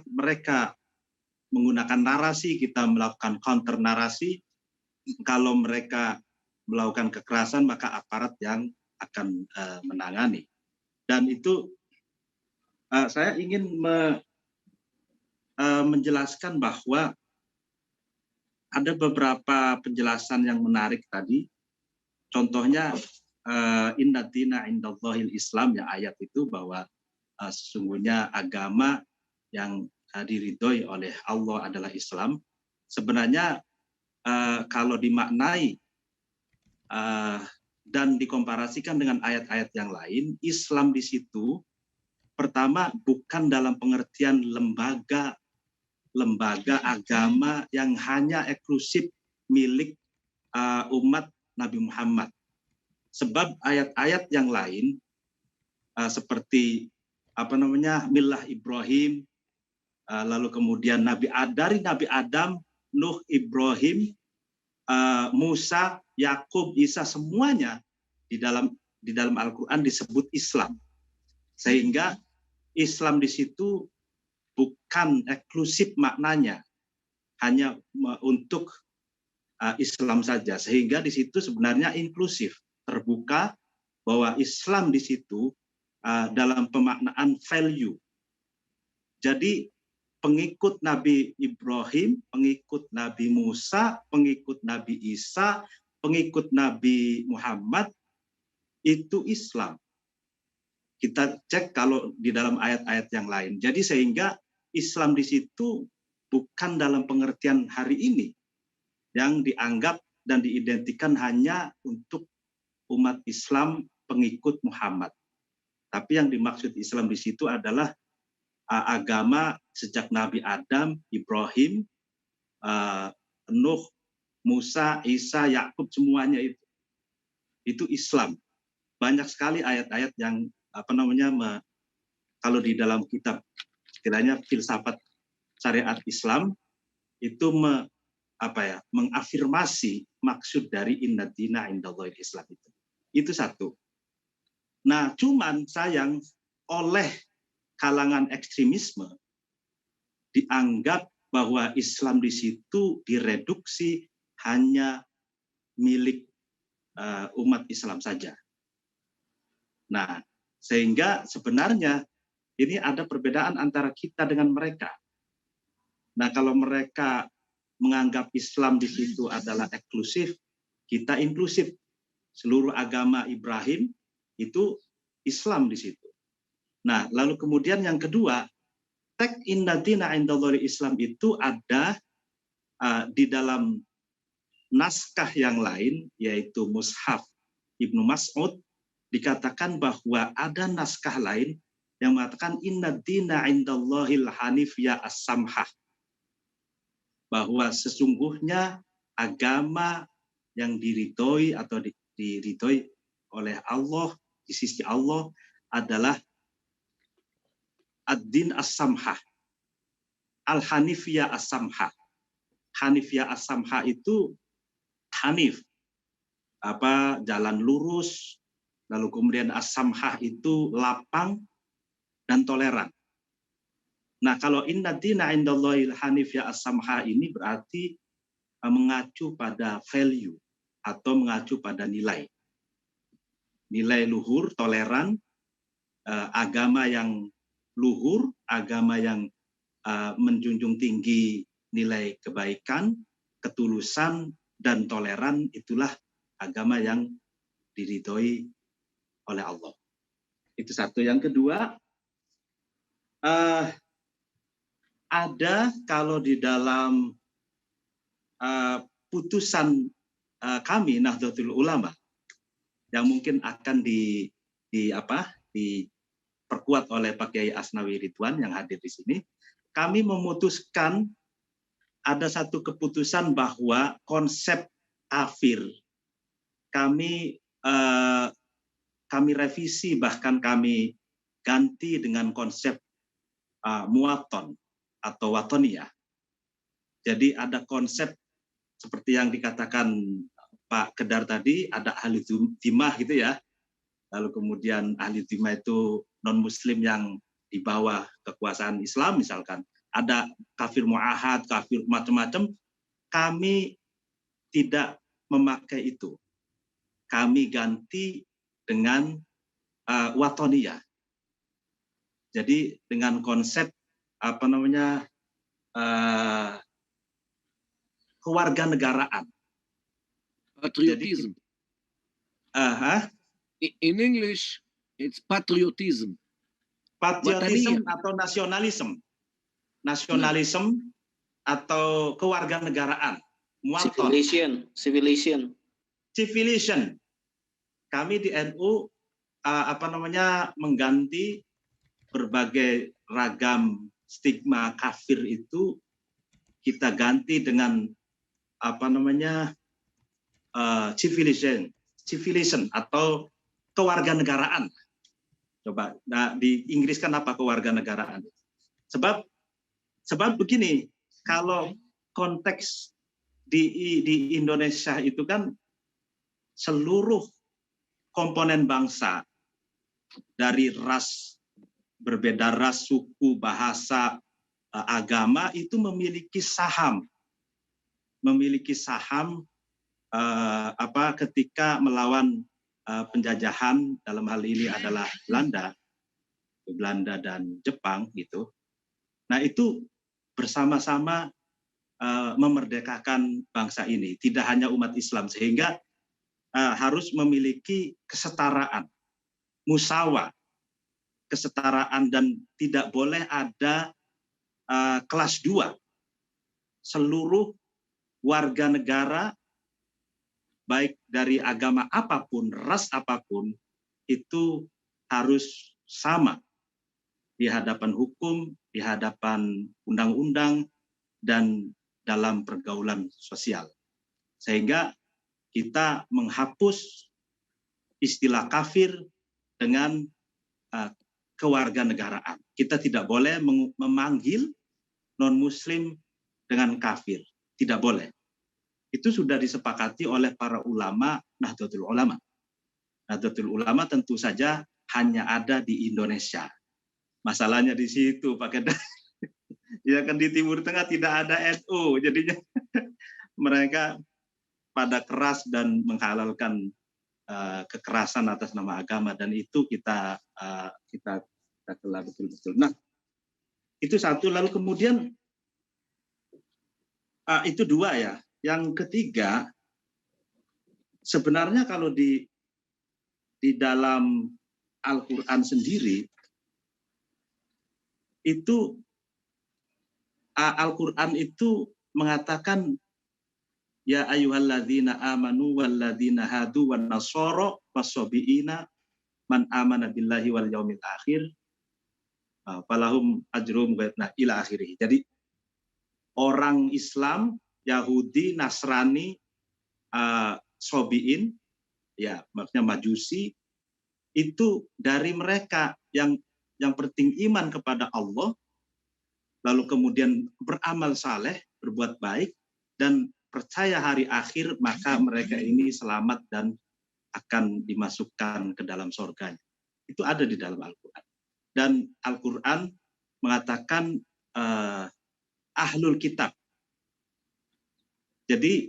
mereka menggunakan narasi, kita melakukan counter narasi. Kalau mereka melakukan kekerasan, maka aparat yang akan menangani. Dan itu saya ingin menjelaskan bahwa ada beberapa penjelasan yang menarik tadi. Contohnya inna dina indallahil Islam, ya, ayat itu bahwa sesungguhnya agama yang diridhoi oleh Allah adalah Islam. Sebenarnya kalau dimaknai dan dikomparasikan dengan ayat-ayat yang lain, Islam di situ pertama bukan dalam pengertian lembaga agama yang hanya eksklusif milik umat Nabi Muhammad. Sebab ayat-ayat yang lain seperti millah Ibrahim, lalu kemudian dari Nabi Adam, Nuh, Ibrahim, Musa, Yakub, Isa, semuanya di dalam Al-Qur'an disebut Islam. Sehingga Islam di situ bukan eksklusif maknanya hanya untuk Islam saja, sehingga di situ sebenarnya inklusif, terbuka, bahwa Islam di situ dalam pemaknaan value. Jadi pengikut Nabi Ibrahim, pengikut Nabi Musa, pengikut Nabi Isa, pengikut Nabi Muhammad, itu Islam. Kita cek kalau di dalam ayat-ayat yang lain. Jadi sehingga Islam di situ bukan dalam pengertian hari ini yang dianggap dan diidentikan hanya untuk umat Islam pengikut Muhammad. Tapi yang dimaksud Islam di situ adalah agama sejak Nabi Adam, Ibrahim, Nuh, Musa, Isa, Yakub, semuanya itu Islam. Banyak sekali ayat-ayat yang kalau di dalam kitab istilahnya filsafat syariat Islam itu mengafirmasi maksud dari inna dina indallahil Islam itu. Itu satu. Nah, cuman sayang oleh kalangan ekstremisme dianggap bahwa Islam di situ direduksi hanya milik umat Islam saja. Nah, sehingga sebenarnya ini ada perbedaan antara kita dengan mereka. Nah, kalau mereka menganggap Islam di situ adalah eksklusif, kita inklusif. Seluruh agama Ibrahim itu Islam di situ. Nah, lalu kemudian yang kedua, tek inna dina indallahi Islam itu ada di dalam naskah yang lain, yaitu Mushaf Ibnu Mas'ud, dikatakan bahwa ada naskah lain yang mengatakan inna dina indallahil hanifiyah as-samhah, bahwa sesungguhnya agama yang diridhoi atau diridhoi oleh Allah, di sisi Allah adalah ad-din as-samhah, al-hanifiyah as-samhah. Hanifiyah as-samhah itu hanif, jalan lurus, lalu kemudian as-samhah itu lapang dan toleran. Nah, kalau inna dina indallahil hanifiyah as-samhah ini berarti mengacu pada value atau mengacu pada nilai. Nilai luhur, toleran, agama yang luhur, agama yang menjunjung tinggi nilai kebaikan, ketulusan, dan toleran, itulah agama yang diridhoi oleh Allah. Itu satu. Yang kedua, ada kalau di dalam putusan kami Nahdlatul Ulama yang mungkin akan diperkuat oleh Pak Kiai Asnawi Ridwan yang hadir di sini, kami memutuskan ada satu keputusan bahwa konsep kafir kami revisi, bahkan kami ganti dengan konsep muwaton atau watoniyah. Jadi ada konsep seperti yang dikatakan Pak Kedar tadi, ada ahli dhimah gitu ya. Lalu kemudian ahli dhimah itu non-muslim yang di bawah kekuasaan Islam misalkan. Ada kafir mu'ahad, kafir macam-macam. Kami tidak memakai itu. Kami ganti dengan watoniyah. Jadi dengan konsep kewarganegaraan. Patriotism. In English, it's patriotism. Patriotism atau nasionalisme. Nasionalisme atau kewarganegaraan. Civilization. Kami di NU mengganti berbagai ragam stigma kafir itu, kita ganti dengan civilization atau kewarganegaraan. Coba, di Inggris kan apa kewarganegaraan? Sebab begini, kalau konteks di Indonesia itu kan seluruh komponen bangsa, dari berbeda ras, suku, bahasa, agama itu memiliki saham ketika melawan penjajahan, dalam hal ini adalah Belanda dan Jepang gitu. Nah, itu bersama-sama memerdekakan bangsa ini, tidak hanya umat Islam, sehingga harus memiliki kesetaraan, musyawarah, kesetaraan, dan tidak boleh ada kelas 2. Seluruh warga negara, baik dari agama apapun, ras apapun, itu harus sama di hadapan hukum, di hadapan undang-undang, dan dalam pergaulan sosial. Sehingga kita menghapus istilah kafir dengan kewarganegaraan. Kita tidak boleh memanggil non-muslim dengan kafir. Tidak boleh. Itu sudah disepakati oleh para ulama Nahdlatul Ulama. Nahdlatul Ulama tentu saja hanya ada di Indonesia. Masalahnya di situ, Pak Kedai. Ya kan di Timur Tengah tidak ada NU, jadinya mereka pada keras dan menghalalkan kekerasan atas nama agama, dan itu kita telah betul-betul. Nah, itu satu. Lalu kemudian itu dua ya. Yang ketiga, sebenarnya kalau di dalam Al-Quran sendiri itu Al-Quran itu mengatakan ya ayyuhalladzina amanu walladzina hadu wan nasara wasabiina man amana billahi wal yaumil akhir falahum ajrum ila akhirih. Jadi orang Islam, Yahudi, Nasrani, Sobiin, ya maksudnya Majusi, itu dari mereka yang penting iman kepada Allah, lalu kemudian beramal saleh, berbuat baik, dan percaya hari akhir, maka mereka ini selamat dan akan dimasukkan ke dalam surga. Itu ada di dalam Al-Quran. Dan Al-Quran mengatakan ahlul kitab. Jadi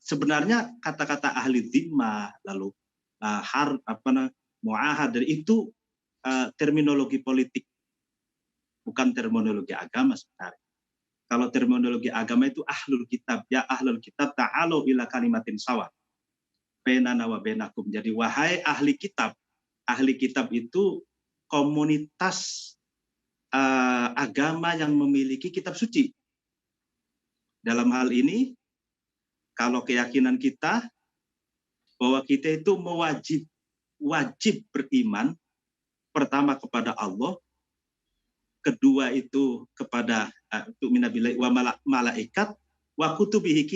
sebenarnya kata-kata ahli dhimmah, lalu mu'ahad, itu terminologi politik, bukan terminologi agama sebenarnya. Kalau terminologi agama itu ahlul kitab, ya ahlul kitab ta'alu ila kalimatin sawa bainana wa bainakum. Jadi wahai ahli kitab itu komunitas agama yang memiliki kitab suci. Dalam hal ini, kalau keyakinan kita bahwa kita itu wajib beriman, pertama kepada Allah, kedua itu kepada minabillahi wa malaikat, wa kutubihi,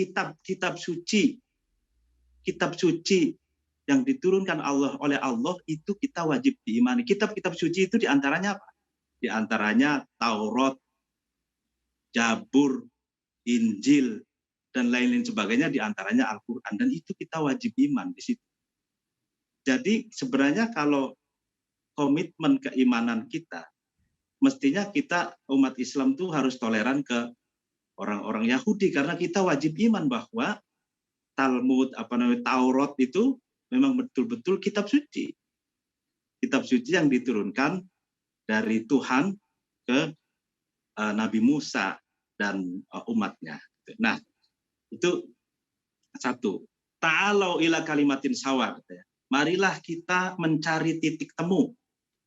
kitab suci yang diturunkan oleh Allah itu kita wajib diimani. Kitab-kitab suci itu diantaranya apa? Diantaranya Taurat, Zabur, Injil, dan lain-lain sebagainya, diantaranya Al-Quran, dan itu kita wajib iman di situ. Jadi sebenarnya kalau komitmen keimanan kita, mestinya kita umat Islam tuh harus toleran ke orang-orang Yahudi, karena kita wajib iman bahwa Talmud, Taurat itu memang betul-betul kitab suci yang diturunkan dari Tuhan ke Nabi Musa dan umatnya. Nah, itu satu. Ta'alau ila kalimatin sawa. Marilah kita mencari titik temu.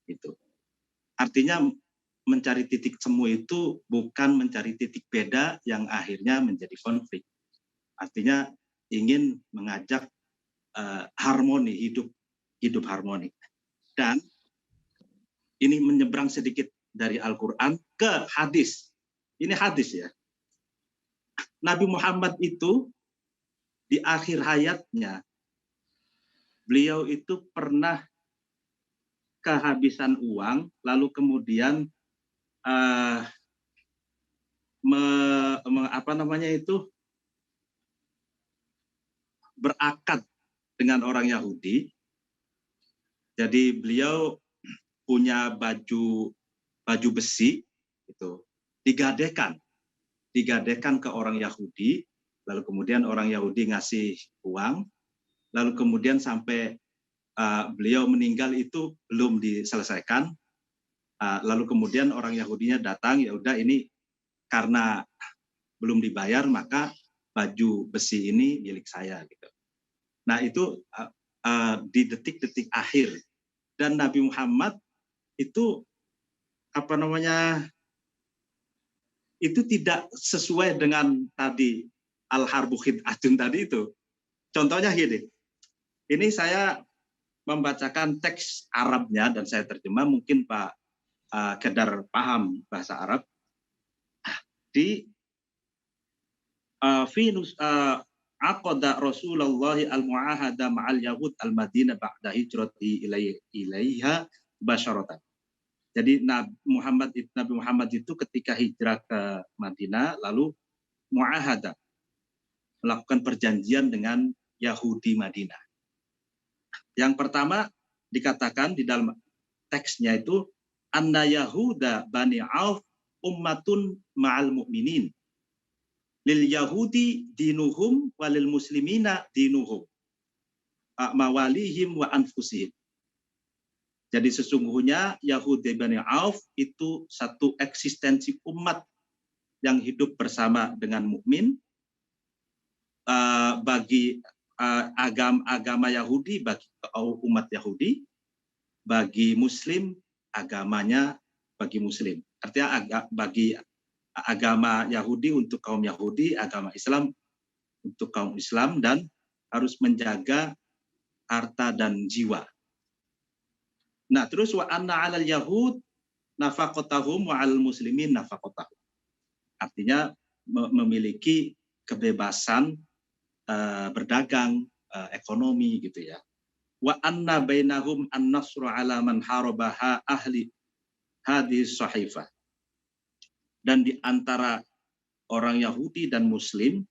Itu. Artinya mencari titik temu itu bukan mencari titik beda yang akhirnya menjadi konflik. Artinya ingin mengajak harmoni, hidup harmoni. Dan ini menyeberang sedikit dari Al-Quran ke hadis. Ini hadis ya. Nabi Muhammad itu di akhir hayatnya, beliau itu pernah kehabisan uang, lalu kemudian berakad dengan orang Yahudi. Jadi beliau punya baju besi itu digadekan ke orang Yahudi, lalu kemudian orang Yahudi ngasih uang, lalu kemudian sampai beliau meninggal itu belum diselesaikan, lalu kemudian orang Yahudinya datang, ya udah ini karena belum dibayar maka baju besi ini milik saya gitu. Nah itu di detik-detik akhir, dan Nabi Muhammad itu itu tidak sesuai dengan tadi al-harbu khid'atun tadi itu. Contohnya gini, ini saya membacakan teks Arabnya dan saya terjemah, mungkin Pak Kedar paham bahasa Arab. Di aqada Rasulullah al-mu'ahada ma'al Yahud al-Madinah ba'da hijrati ilaiha basyaratan. Jadi Nabi Muhammad itu ketika hijrah ke Madinah, lalu mu'ahada, melakukan perjanjian dengan Yahudi Madinah. Yang pertama dikatakan di dalam teksnya itu anna yahuda bani auf ummatun ma'al mu'minin lil yahudi dinuhum walil muslimina dinuhum mawalihim wa anfusihim. Jadi sesungguhnya Yahudi Bani Auf itu satu eksistensi umat yang hidup bersama dengan mukmin. Bagi agama Yahudi, bagi umat Yahudi, bagi Muslim agamanya bagi Muslim. Artinya bagi agama Yahudi untuk kaum Yahudi, agama Islam untuk kaum Islam, dan harus menjaga harta dan jiwa. Nah, terus wa anna 'alal yahud nafaqatahum wa 'alal muslimin nafaqatahum. Artinya memiliki kebebasan berdagang, ekonomi gitu ya. Wa anna bainahum an-nasru 'ala man harabaha ahli hadhihi sahifah. Dan di antara orang Yahudi dan Muslim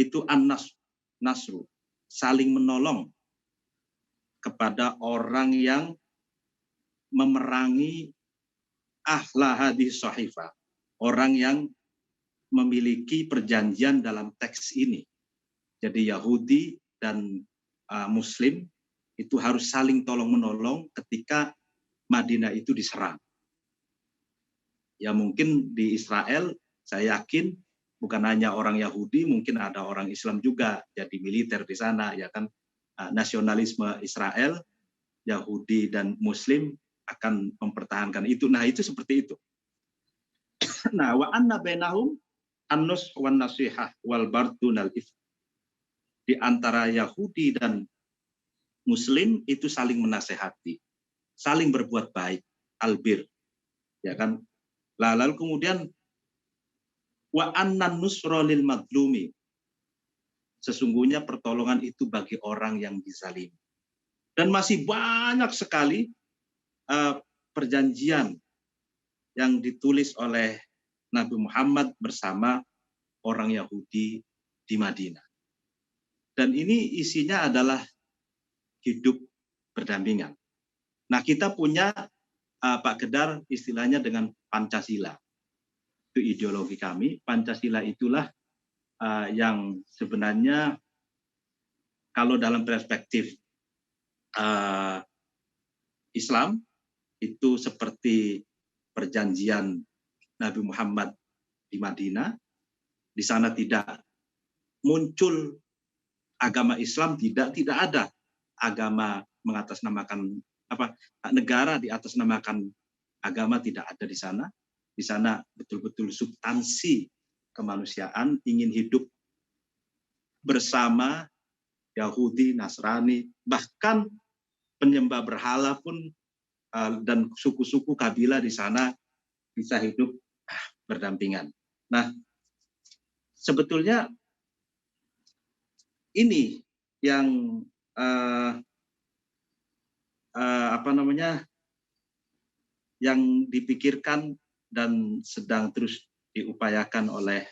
itu an-nasru, saling menolong kepada orang yang memerangi ahla hadis sahifah, orang yang memiliki perjanjian dalam teks ini. Jadi Yahudi dan Muslim itu harus saling tolong-menolong ketika Madinah itu diserang. Ya mungkin di Israel, saya yakin bukan hanya orang Yahudi, mungkin ada orang Islam juga jadi militer di sana, ya kan. Nasionalisme Israel, Yahudi dan Muslim akan mempertahankan itu. Nah, itu seperti itu. Nah, wa anna bainahum an-nus wan nasihah wal bardunal if. Di antara Yahudi dan Muslim itu saling menasehati, saling berbuat baik, albir. Ya kan? Lalu kemudian wa annan nusra lil madlumi. Sesungguhnya pertolongan itu bagi orang yang dizalimi. Dan masih banyak sekali perjanjian yang ditulis oleh Nabi Muhammad bersama orang Yahudi di Madinah. Dan ini isinya adalah hidup berdampingan. Nah, kita punya Pak Kedar istilahnya dengan Pancasila. Itu ideologi kami. Pancasila itulah yang sebenarnya kalau dalam perspektif Islam itu seperti perjanjian Nabi Muhammad di Madinah. Di sana tidak muncul agama Islam, tidak ada agama mengatasnamakan negara di atas namakan agama, tidak ada di sana. Di sana betul-betul substansi kemanusiaan, ingin hidup bersama Yahudi, Nasrani, bahkan penyembah berhala pun dan suku-suku kabilah di sana bisa hidup berdampingan. Nah, sebetulnya ini yang yang dipikirkan dan sedang terus diupayakan oleh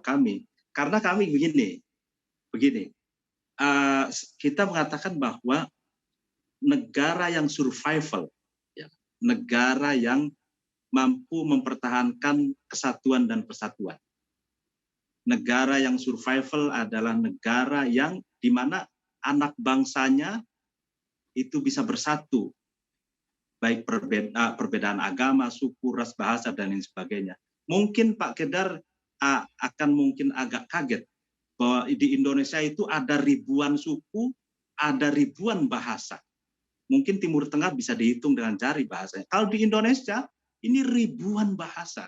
kami. Karena kami begini, kita mengatakan bahwa negara yang survival, ya, negara yang mampu mempertahankan kesatuan dan persatuan. Negara yang survival adalah negara yang di mana anak bangsanya itu bisa bersatu, baik perbedaan agama, suku, ras, bahasa, dan lain sebagainya. Mungkin Pak Kedar akan mungkin agak kaget bahwa di Indonesia itu ada ribuan suku, ada ribuan bahasa. Mungkin Timur Tengah bisa dihitung dengan jari bahasanya. Kalau di Indonesia, ini ribuan bahasa,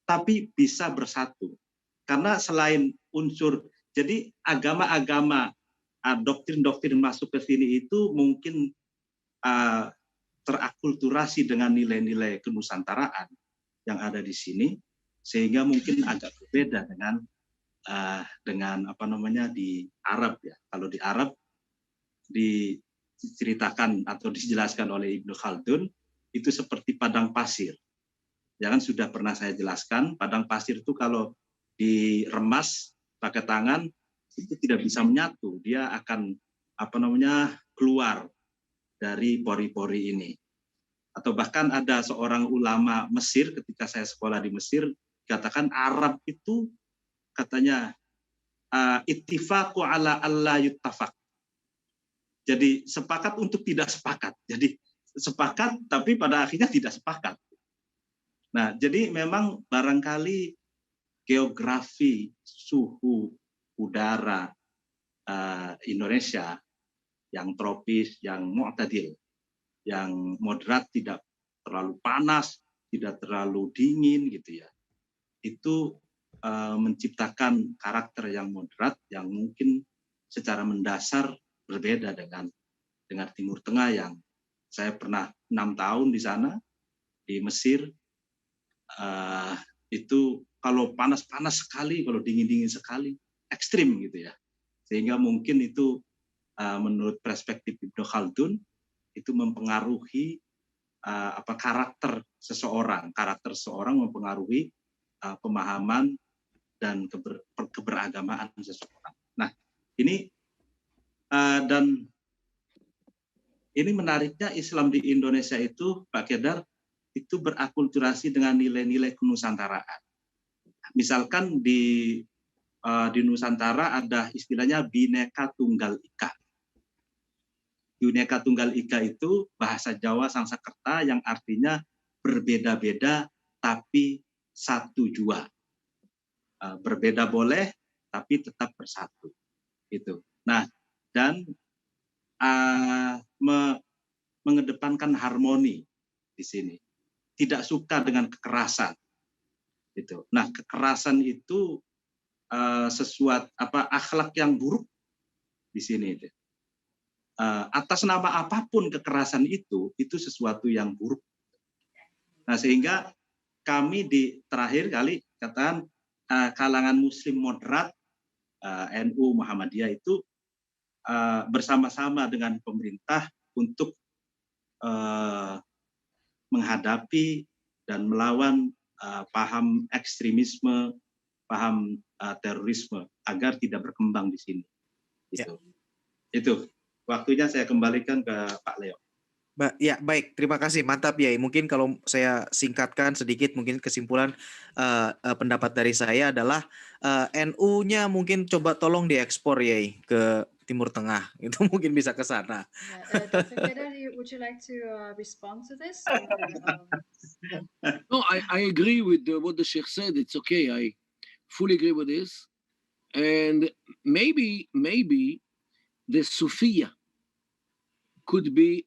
tapi bisa bersatu. Karena selain unsur, jadi agama-agama, doktrin-doktrin masuk ke sini itu mungkin terakulturasi dengan nilai-nilai kenusantaraan yang ada di sini, sehingga mungkin agak berbeda dengan di Arab ya. Kalau di Arab diceritakan atau dijelaskan oleh Ibnu Khaldun itu seperti padang pasir. Ya kan sudah pernah saya jelaskan, padang pasir itu kalau diremas pakai tangan itu tidak bisa menyatu, dia akan keluar dari pori-pori ini. Atau bahkan ada seorang ulama Mesir ketika saya sekolah di Mesir katakan Arab itu katanya ittifaqu ala alla yuttafaq. Jadi sepakat untuk tidak sepakat. Jadi sepakat tapi pada akhirnya tidak sepakat. Nah, jadi memang barangkali geografi suhu udara Indonesia yang tropis, yang mu'tadil, yang moderat, tidak terlalu panas, tidak terlalu dingin gitu ya. Itu menciptakan karakter yang moderat yang mungkin secara mendasar berbeda dengan Timur Tengah yang saya pernah 6 tahun di sana di Mesir. Itu kalau panas-panas sekali, kalau dingin-dingin sekali, ekstrim gitu ya. Sehingga mungkin itu menurut perspektif Ibnu Khaldun itu mempengaruhi karakter seseorang mempengaruhi pemahaman dan keberagamaan seseorang. Nah, ini dan ini menariknya Islam di Indonesia itu, Pak Kedar, itu berakulturasi dengan nilai-nilai kenusantaraan. Misalkan di Nusantara ada istilahnya Bhinneka Tunggal Ika. Bhinneka Tunggal Ika itu bahasa Jawa Sangsakerta yang artinya berbeda-beda tapi satu jua. Berbeda boleh tapi tetap bersatu. Itu. Nah, dan mengedepankan harmoni di sini. Tidak suka dengan kekerasan. Gitu. Nah, kekerasan itu sesuatu akhlak yang buruk di sini. Atas nama apapun kekerasan itu sesuatu yang buruk. Nah, sehingga kami di terakhir kali katakan kalangan Muslim moderat NU Muhammadiyah itu bersama-sama dengan pemerintah untuk menghadapi dan melawan paham ekstremisme, paham terorisme agar tidak berkembang di sini. Gitu. Ya. Itu. Waktunya saya kembalikan ke Pak Leo. Ya, baik. Terima kasih. Mantap, Yai. Mungkin kalau saya singkatkan sedikit, mungkin kesimpulan pendapat dari saya adalah NU-nya mungkin coba tolong diekspor, Yai, ke Timur Tengah. Itu mungkin bisa ke sana. Dr. Kedar, would you like to respond to this? No, I agree with what the Sheikh said. It's okay. I fully agree with this. And maybe the Sufiya could be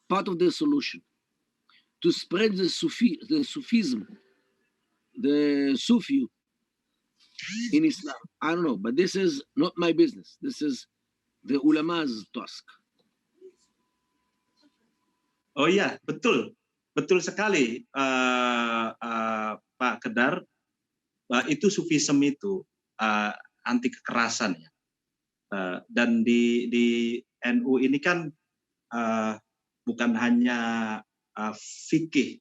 part of the solution to spread the Sufism, the Sufi in Islam. I don't know, but this is not my business. This is the ulama's task. Oh iya, betul sekali Pak Kedar. Itu Sufisme itu anti kekerasan ya. Dan di NU ini kan bukan hanya fikih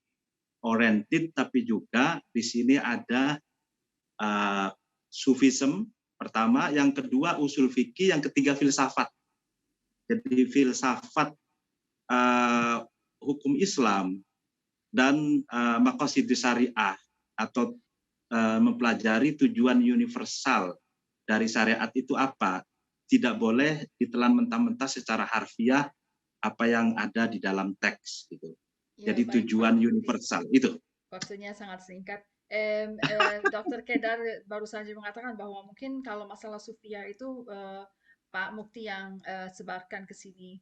oriented, tapi juga di sini ada Sufisme pertama, yang kedua usul fikih, yang ketiga filsafat. Jadi filsafat hukum Islam dan maqasidus syariah atau mempelajari tujuan universal dari syariat itu apa. Tidak boleh ditelan mentah-mentah secara harfiah apa yang ada di dalam teks gitu. Ya, jadi baik, tujuan Pak. universal itu. Waktunya sangat singkat. Dr. Kedar baru saja mengatakan bahwa mungkin kalau masalah Sufia itu Pak Mukti yang sebarkan ke sini.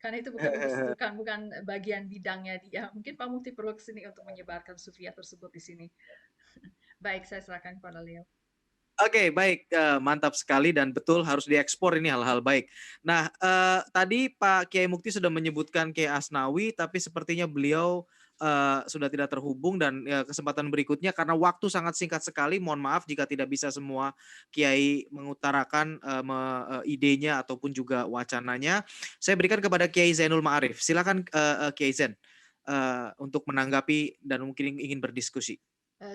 Karena itu bukan bagian bidangnya dia. Mungkin Pak Mukti perlu ke sini untuk menyebarkan Sufia tersebut di sini. Baik, saya serahkan kepada Leo. Oke, baik. Mantap sekali dan betul harus diekspor ini hal-hal baik. Nah, tadi Pak Kiai Mukti sudah menyebutkan Kiai Asnawi, tapi sepertinya beliau sudah tidak terhubung dan kesempatan berikutnya karena waktu sangat singkat sekali. Mohon maaf jika tidak bisa semua Kiai mengutarakan idenya ataupun juga wacananya. Saya berikan kepada Kiai Zainul Ma'arif. Silakan Kiai Zain untuk menanggapi dan mungkin ingin berdiskusi.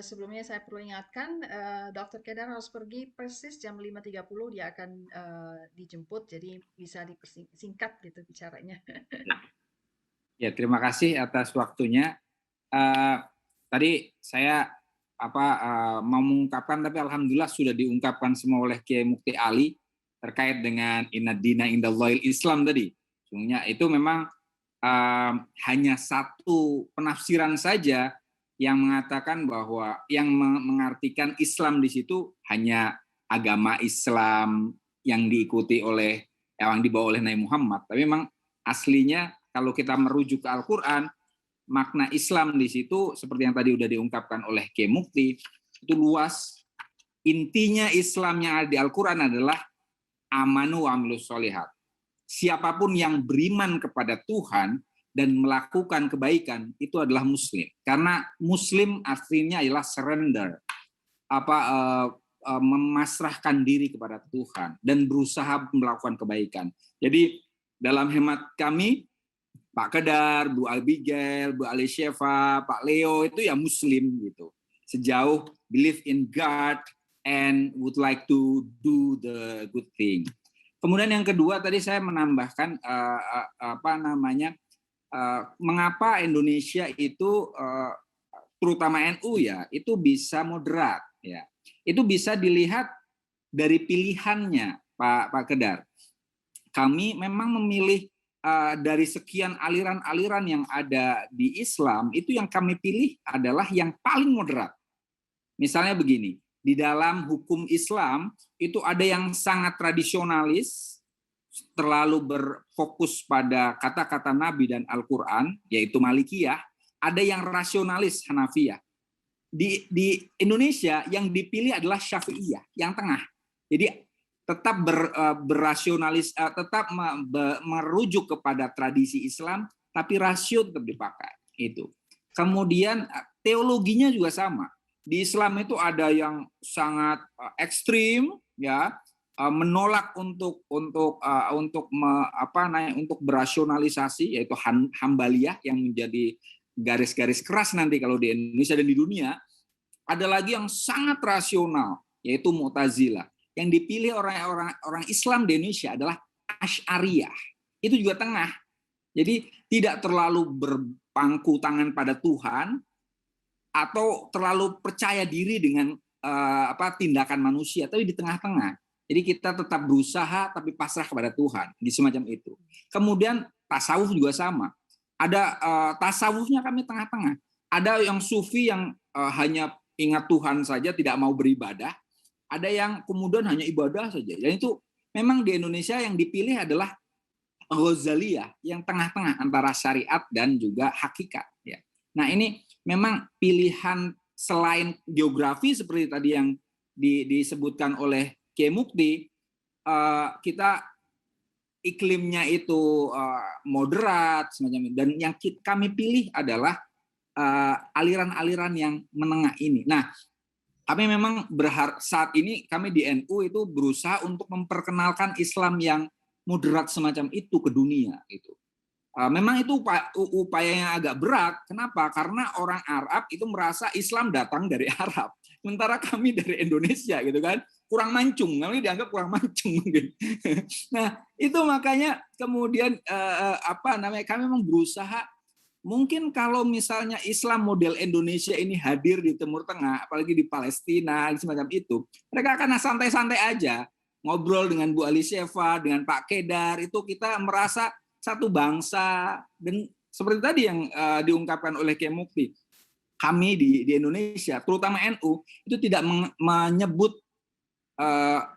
Sebelumnya saya perlu ingatkan, Dr. Kedar harus pergi persis jam 5.30, dia akan dijemput, jadi bisa dipersingkat gitu bicaranya. Ya, terima kasih atas waktunya. Tadi saya mau mengungkapkan, tapi alhamdulillah sudah diungkapkan semua oleh Kiai Mukti Ali terkait dengan inna dina indallahil Islam tadi. Sungguhnya itu memang hanya satu penafsiran saja yang mengatakan bahwa yang mengartikan Islam di situ hanya agama Islam yang diikuti oleh yang dibawa oleh Nabi Muhammad. Tapi memang aslinya kalau kita merujuk ke Al-Qur'an, makna Islam di situ seperti yang tadi udah diungkapkan oleh Kiai Mukti, itu luas. Intinya Islam yang ada di Al-Qur'an adalah amanu wa amilus sholihat. Siapapun yang beriman kepada Tuhan dan melakukan kebaikan itu adalah muslim. Karena muslim artinya adalah surrender, memasrahkan diri kepada Tuhan dan berusaha melakukan kebaikan. Jadi dalam hemat kami, Pak Kedar, Bu Abigail, Bu Alisyefa, Pak Leo itu ya muslim gitu. Sejauh believe in God and would like to do the good thing. Kemudian yang kedua tadi saya menambahkan mengapa Indonesia itu terutama NU ya itu bisa moderat ya. Itu bisa dilihat dari pilihannya Pak Kedar. Kami memang memilih dari sekian aliran-aliran yang ada di Islam, itu yang kami pilih adalah yang paling moderat. Misalnya begini, di dalam hukum Islam itu ada yang sangat tradisionalis, terlalu berfokus pada kata-kata Nabi dan Al-Quran, yaitu Malikiyah. Ada yang rasionalis, Hanafiyah. Di Indonesia yang dipilih adalah Syafi'iyah, yang tengah. Jadi tetap berasionalis, tetap merujuk kepada tradisi Islam, tapi rasio tetap dipakai. Itu. Kemudian teologinya juga sama. Di Islam itu ada yang sangat ekstrim, ya, menolak untuk berasionalisasi, yaitu Hambaliyah yang menjadi garis-garis keras nanti kalau di Indonesia dan di dunia. Ada lagi yang sangat rasional, yaitu Mu'tazilah. Yang dipilih orang Islam di Indonesia adalah Asy'ariyah. Itu juga tengah. Jadi tidak terlalu berpangku tangan pada Tuhan atau terlalu percaya diri dengan tindakan manusia, tapi di tengah-tengah. Jadi kita tetap berusaha tapi pasrah kepada Tuhan, di semacam itu. Kemudian tasawuf juga sama. Ada tasawufnya kami tengah-tengah. Ada yang sufi yang hanya ingat Tuhan saja, tidak mau beribadah. Ada yang kemudian hanya ibadah saja. Dan itu memang di Indonesia yang dipilih adalah Ghazaliyah, yang tengah-tengah antara syariat dan juga hakikat. Ya. Nah ini memang pilihan selain geografi seperti tadi yang disebutkan oleh Kiai Mukti, kita iklimnya itu moderat semacam itu. Dan yang kami pilih adalah aliran-aliran yang menengah ini. Nah, kami memang saat ini kami di NU itu berusaha untuk memperkenalkan Islam yang moderat semacam itu ke dunia. Gitu. Memang itu upaya yang agak berat. Kenapa? Karena orang Arab itu merasa Islam datang dari Arab. Sementara kami dari Indonesia gitu kan, kurang mancung. Kami dianggap kurang mancung mungkin. Nah, itu makanya kemudian kami memang berusaha. Mungkin kalau misalnya Islam model Indonesia ini hadir di Timur Tengah, apalagi di Palestina, semacam itu, mereka akan santai-santai aja. Ngobrol dengan Bu Alisyefa, dengan Pak Kedar, itu kita merasa satu bangsa. Dan seperti tadi yang diungkapkan oleh Kiai Mukti, kami di Indonesia, terutama NU, itu tidak menyebut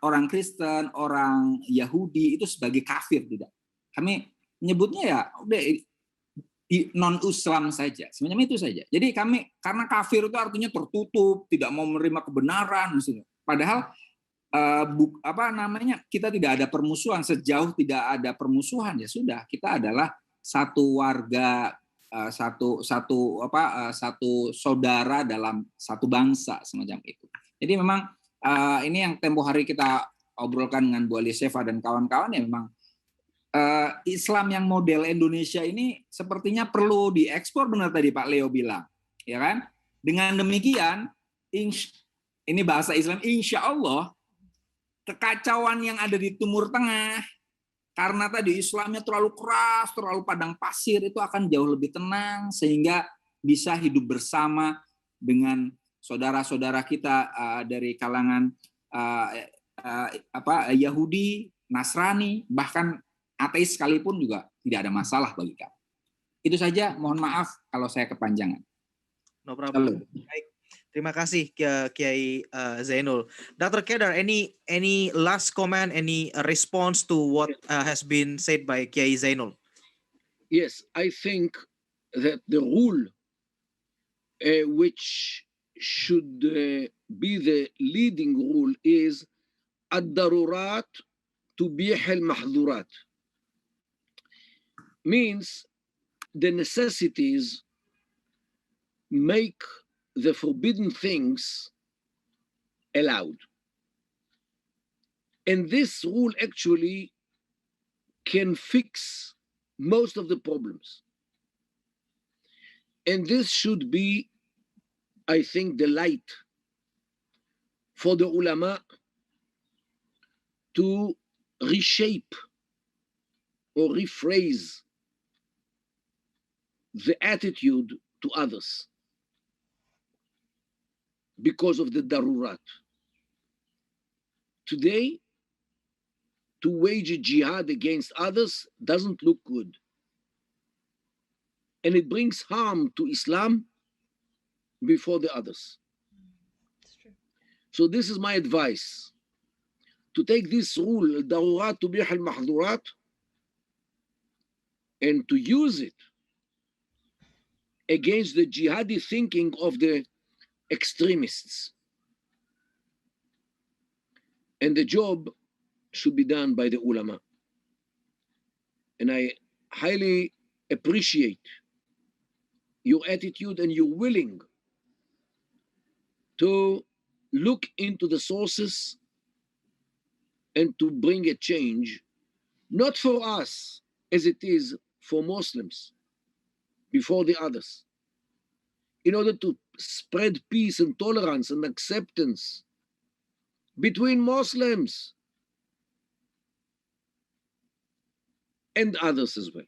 orang Kristen, orang Yahudi itu sebagai kafir, tidak. Kami menyebutnya ya udah non-Islam saja, semacam itu saja. Jadi kami, karena kafir itu artinya tertutup, tidak mau menerima kebenaran, padahal kita tidak ada permusuhan. Sejauh tidak ada permusuhan ya sudah, kita adalah satu warga, satu saudara dalam satu bangsa semacam itu. Jadi memang ini yang tempo hari kita obrolkan dengan Bu Alisyefa dan kawan-kawan, ya memang Islam yang model Indonesia ini sepertinya perlu diekspor, benar tadi Pak Leo bilang, ya kan? Dengan demikian ini bahasa Islam, insya Allah kekacauan yang ada di Timur Tengah karena tadi Islamnya terlalu keras, terlalu padang pasir, itu akan jauh lebih tenang sehingga bisa hidup bersama dengan saudara-saudara kita dari kalangan Yahudi, Nasrani, bahkan ateis sekalipun juga tidak ada masalah bagi kami. Itu saja, mohon maaf kalau saya kepanjangan. No problem. Baik. Terima kasih Kiai Zainul. Dr. Kedar, any last comment, any response to what has been said by Kiai Zainul? Yes, I think that the rule which should be the leading rule is ad-darurat tubih al-mahdhurat. Means the necessities make the forbidden things allowed. And this rule actually can fix most of the problems. And this should be, I think, the light for the ulama to reshape or rephrase the attitude to others because of the darurat. Today, to wage a jihad against others doesn't look good. And it brings harm to Islam before the others. It's true. So this is my advice, to take this rule, darurat tubih al-mahdhurat, and to use it against the jihadi thinking of the extremists. And the job should be done by the ulama. And I highly appreciate your attitude and your willing to look into the sources and to bring a change, not for us as it is for Muslims before the others, in order to spread peace and tolerance and acceptance between Muslims and others as well.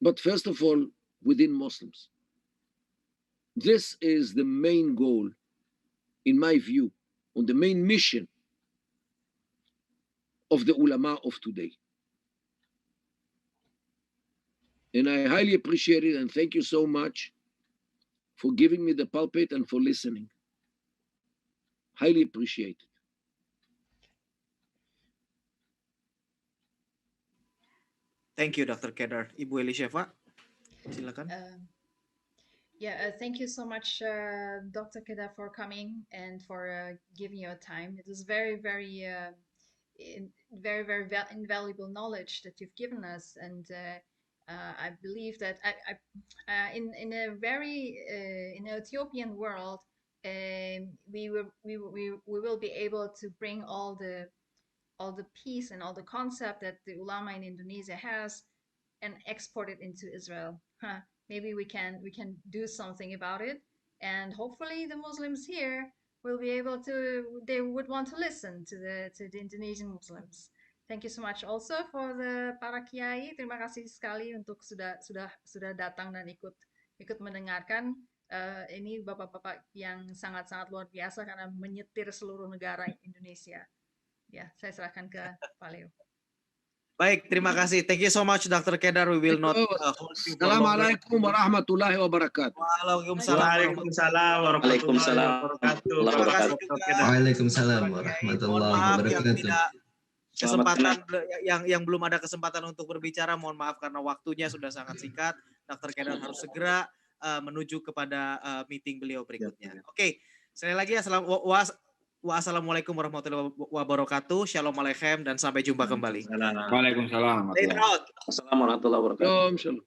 But first of all, within Muslims. This is the main goal, in my view, on the main mission of the ulama of today. And I highly appreciate it, and thank you so much for giving me the pulpit and for listening. Highly appreciate it. Thank you, Dr. Kedar. Ibu Elishefa, silakan. Thank you so much, Dr. Kedar, for coming and for giving your time. It was very, very, very invaluable knowledge that you've given us, and I believe that in an Ethiopian world, we will be able to bring all the peace and all the concept that the ulama in Indonesia has and export it into Israel. Maybe we can do something about it, and hopefully the Muslims here will be able to. They would want to listen to the Indonesian Muslims. Thank you so much also for the para kiai. Terima kasih sekali untuk sudah datang dan ikut mendengarkan. Ini bapak-bapak yang sangat-sangat luar biasa karena menyetir seluruh negara Indonesia. Ya, saya serahkan ke Pak Leo. Baik, terima kasih. Thank you so much, Dr. Kedar. We will not hold you for long. Assalamualaikum warahmatullahi wabarakatuh. Waalaikumsalam warahmatullahi wabarakatuh. Waalaikumsalam warahmatullahi wabarakatuh. Kesempatan yang belum ada kesempatan untuk berbicara, mohon maaf karena waktunya sudah sangat singkat. Dr. Kedar harus segera menuju kepada meeting beliau berikutnya. Oke, sekali lagi wassalamualaikum warahmatullahi wabarakatuh. Shalom aleichem dan sampai jumpa kembali. Waalaikumsalam. Assalamualaikum warahmatullahi wabarakatuh. Shalom.